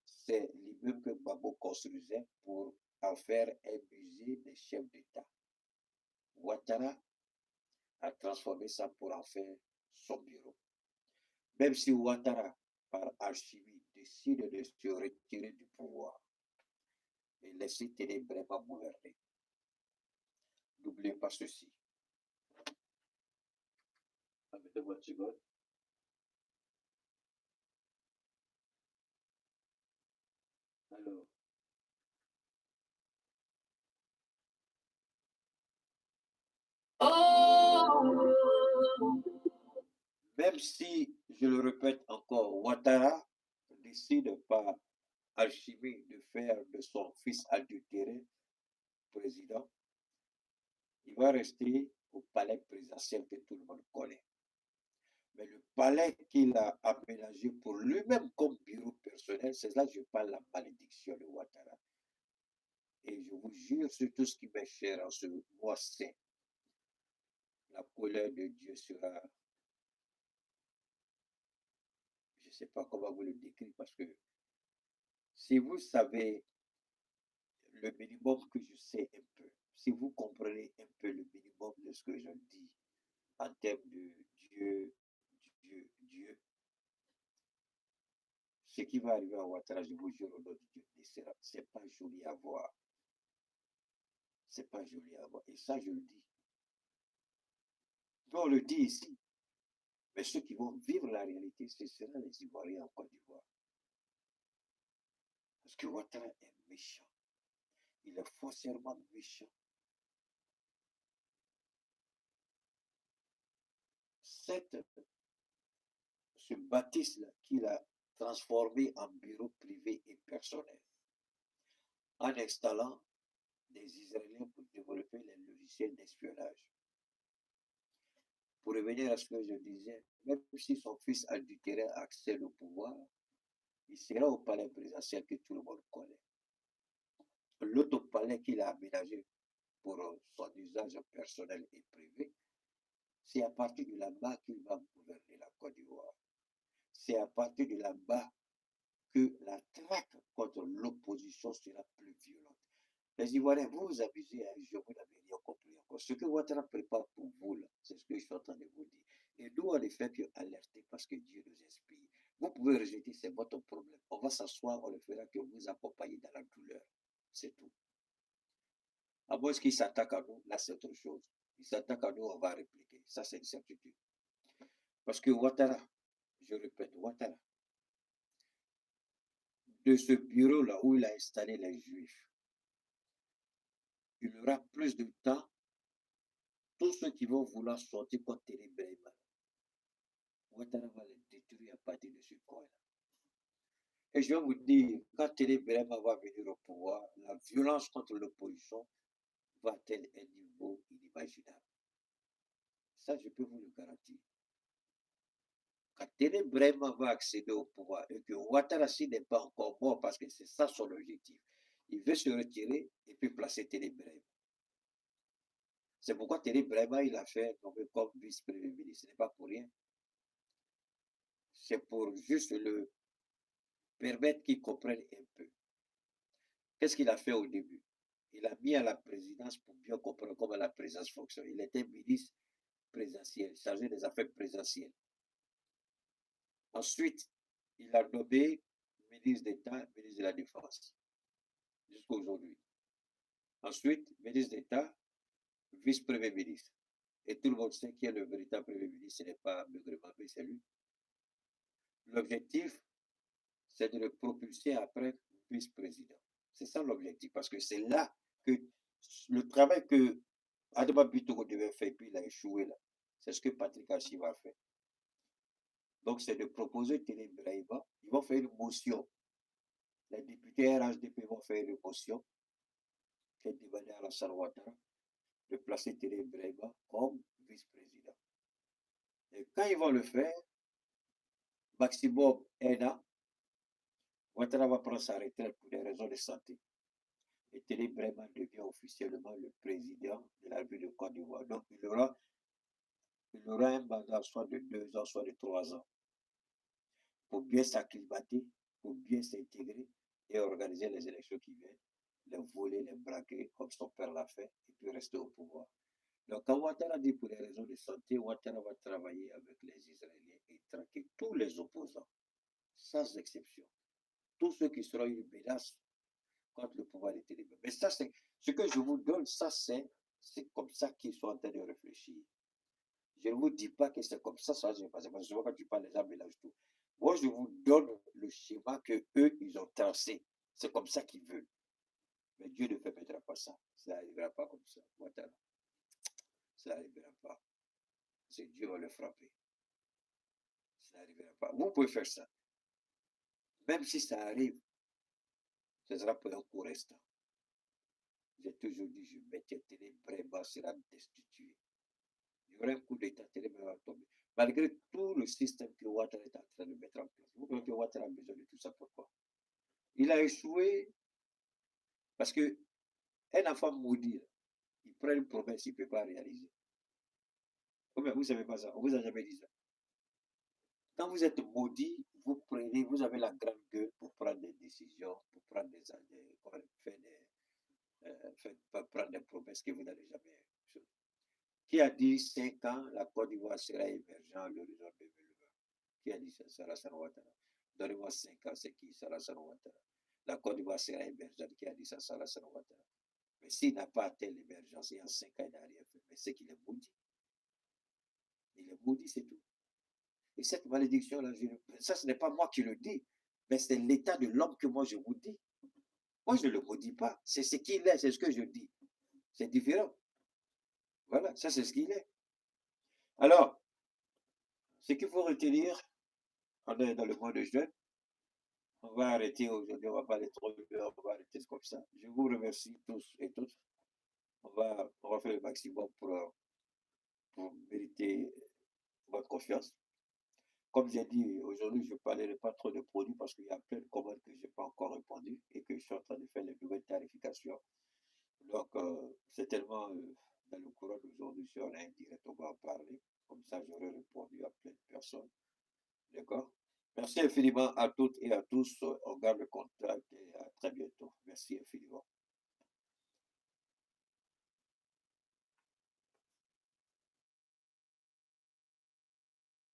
c'est l'immeuble que Gbagbo construisait pour en faire un musée des chefs d'État. Ouattara a transformé ça pour en faire son bureau. Même si Ouattara, par alchimie, décide de se retirer du pouvoir et laisser ténébrement gouverner, n'oubliez pas ceci. Permettez-moi une seconde. Alors, oh! même si, je le répète encore, Ouattara décide par alchimie de faire de son fils adultéré président, il va rester au palais présidentiel que tout le monde connaît. Mais le palais qu'il a aménagé pour lui-même comme bureau personnel, c'est là que je parle de la malédiction de Ouattara. Et je vous jure sur tout ce qui m'est cher en ce mois saint, la colère de Dieu sera, je ne sais pas comment vous le décrire, parce que si vous savez le minimum que je sais un peu, si vous comprenez un peu le minimum de ce que je dis en termes de Dieu, Dieu, ce qui va arriver à Ouattara, je vous jure au nom de Dieu, c'est pas joli à voir. C'est pas joli à voir. Et ça, je le dis. On le dit ici. Mais ceux qui vont vivre la réalité, ce seront les Ivoiriens en Côte d'Ivoire. Parce que Ouattara est méchant. Il est foncièrement méchant. Ce bâtisse-là qu'il a transformé en bureau privé et personnel, en installant des Israéliens pour développer les logiciels d'espionnage. Pour revenir à ce que je disais, même si son fils adultéré accède au pouvoir, il sera au palais présidentiel que tout le monde connaît. L'autre palais qu'il a aménagé pour son usage personnel et privé, c'est à partir de là-bas qu'il va gouverner la Côte d'Ivoire. C'est à partir de là-bas que la traque contre l'opposition sera plus violente. Les Ivoiriens, vous vous abusez, je vous l'avais rien compris encore. Ce que Ouattara prépare pour vous, c'est ce que je suis en train de vous dire. Et nous, on est fait qu'alerter parce que Dieu nous inspire. Vous pouvez rejeter, c'est votre problème. On va s'asseoir, on ne fera que vous accompagner dans la douleur. C'est tout. À moins qu'il s'attaque à nous, là c'est autre chose. Il s'attaque à nous, on va répliquer. Ça, c'est une certitude. Parce que Ouattara, je répète, Ouattara, de ce bureau-là où il a installé les Juifs, il aura plus de temps. Tous ceux qui vont vouloir sortir contre Télé Brema, Ouattara va les détruire à partir de ce coin-là. Et je vais vous dire, quand Télé Brema va venir au pouvoir, la violence contre l'opposition va atteindre un niveau inimaginable. Ça, je peux vous le garantir. Quand Télé Brema va accéder au pouvoir et que Ouattara n'est pas encore mort parce que c'est ça son objectif, il veut se retirer et puis placer Télé Brema. C'est pourquoi Télé Brema, il a fait nommer comme vice-premier ministre. Ce n'est pas pour rien. C'est pour juste le permettre qu'il comprenne un peu. Qu'est-ce qu'il a fait au début? Il a mis à la présidence pour bien comprendre comment la présidence fonctionne. Il était ministre présidentiel, chargé des affaires présidentielles. Ensuite, il a nommé ministre d'État, ministre de la Défense, jusqu'à aujourd'hui. Ensuite, ministre d'État, vice-premier ministre. Et tout le monde sait qui est le véritable premier ministre, ce n'est pas Maigre Mabé, c'est lui. L'objectif, c'est de le propulser après vice-président. C'est ça l'objectif, parce que c'est là que le travail que Adama Bitoko devait faire, puis il a échoué là. C'est ce que Patrick Hachi va faire. Donc, c'est de proposer Télé Brema. Ils vont faire une motion. Les députés RHDP vont faire une motion qui est demandée à la Ouattara de placer Télé Brema comme vice-président. Et quand ils vont le faire, maximum 1 an, Ouattara va prendre sa retraite pour des raisons de santé. Et Télé Brema devient officiellement le président de la République de Côte d'Ivoire. Donc, il aura un mandat soit de 2 ans, soit de 3 ans, pour bien s'acclimater, pour bien s'intégrer et organiser les élections qui viennent, les voler, les braquer, comme son père l'a fait, et puis rester au pouvoir. Donc, quand Ouattara dit pour des raisons de santé, Ouattara va travailler avec les Israéliens et traquer tous les opposants, sans exception. Tous ceux qui seront une menace contre le pouvoir des télévisions. Mais ça, c'est ce que je vous donne, ça, c'est comme ça qu'ils sont en train de réfléchir. Je ne vous dis pas que c'est comme ça va se passer, parce que souvent quand tu parles, les gens mélangent tout. Moi, je vous donne le schéma qu'eux, ils ont tracé. C'est comme ça qu'ils veulent. Mais Dieu ne permettra pas ça. Ça n'arrivera pas comme ça. Ça n'arrivera pas. C'est Dieu va le frapper. Ça n'arrivera pas. Vous pouvez faire ça. Même si ça arrive, ce sera pour un court instant. J'ai toujours dit, je mettais Télé vraiment sera destitué. Il y aura un coup d'État, Télé va tomber. Malgré tout le système que Ouattara est en train de mettre en place. Vous croyez que Ouattara a besoin de tout ça, pourquoi? Il a échoué parce que un enfant maudit, il prend une promesse, il ne peut pas réaliser. Vous ne savez pas ça, on ne vous a jamais dit ça. Quand vous êtes maudit, vous prenez, vous avez la grande gueule pour prendre des décisions, pour prendre prendre des promesses que vous n'allez jamais faire. Qui a dit 5 ans, la Côte d'Ivoire sera émergente à l'horizon 2020? Qui a dit ça? Alassane Ouattara. Donnez-moi 5 ans, c'est qui? Alassane Ouattara. La Côte d'Ivoire sera émergente. Qui a dit ça? Alassane Ouattara. Mais s'il n'a pas atteint l'émergence, il y a 5 ans, il n'a rien fait. Mais c'est qu'il est maudit. Il est maudit, c'est tout. Et cette malédiction-là, ça, ce n'est pas moi qui le dis, mais c'est l'état de l'homme que moi je vous dis. Moi, je ne le maudis pas. C'est ce qu'il est, c'est ce que je dis. C'est différent. Voilà, ça, c'est ce qu'il est. Alors, ce qu'il faut retenir, on est dans le mois de juin. On va arrêter aujourd'hui, on ne va pas aller trop loin, on va arrêter comme ça. Je vous remercie tous et toutes. On va faire le maximum pour mériter votre confiance. Comme j'ai dit, aujourd'hui, je ne parlerai pas trop de produits parce qu'il y a plein de commandes que je n'ai pas encore répondu et que je suis en train de faire les nouvelles tarifications. Donc, certainement, dans le courant d'aujourd'hui, sur un direct, on va en parler. Comme ça, j'aurai répondu à plein de personnes. D'accord? Merci infiniment à toutes et à tous. On garde le contact et à très bientôt. Merci infiniment.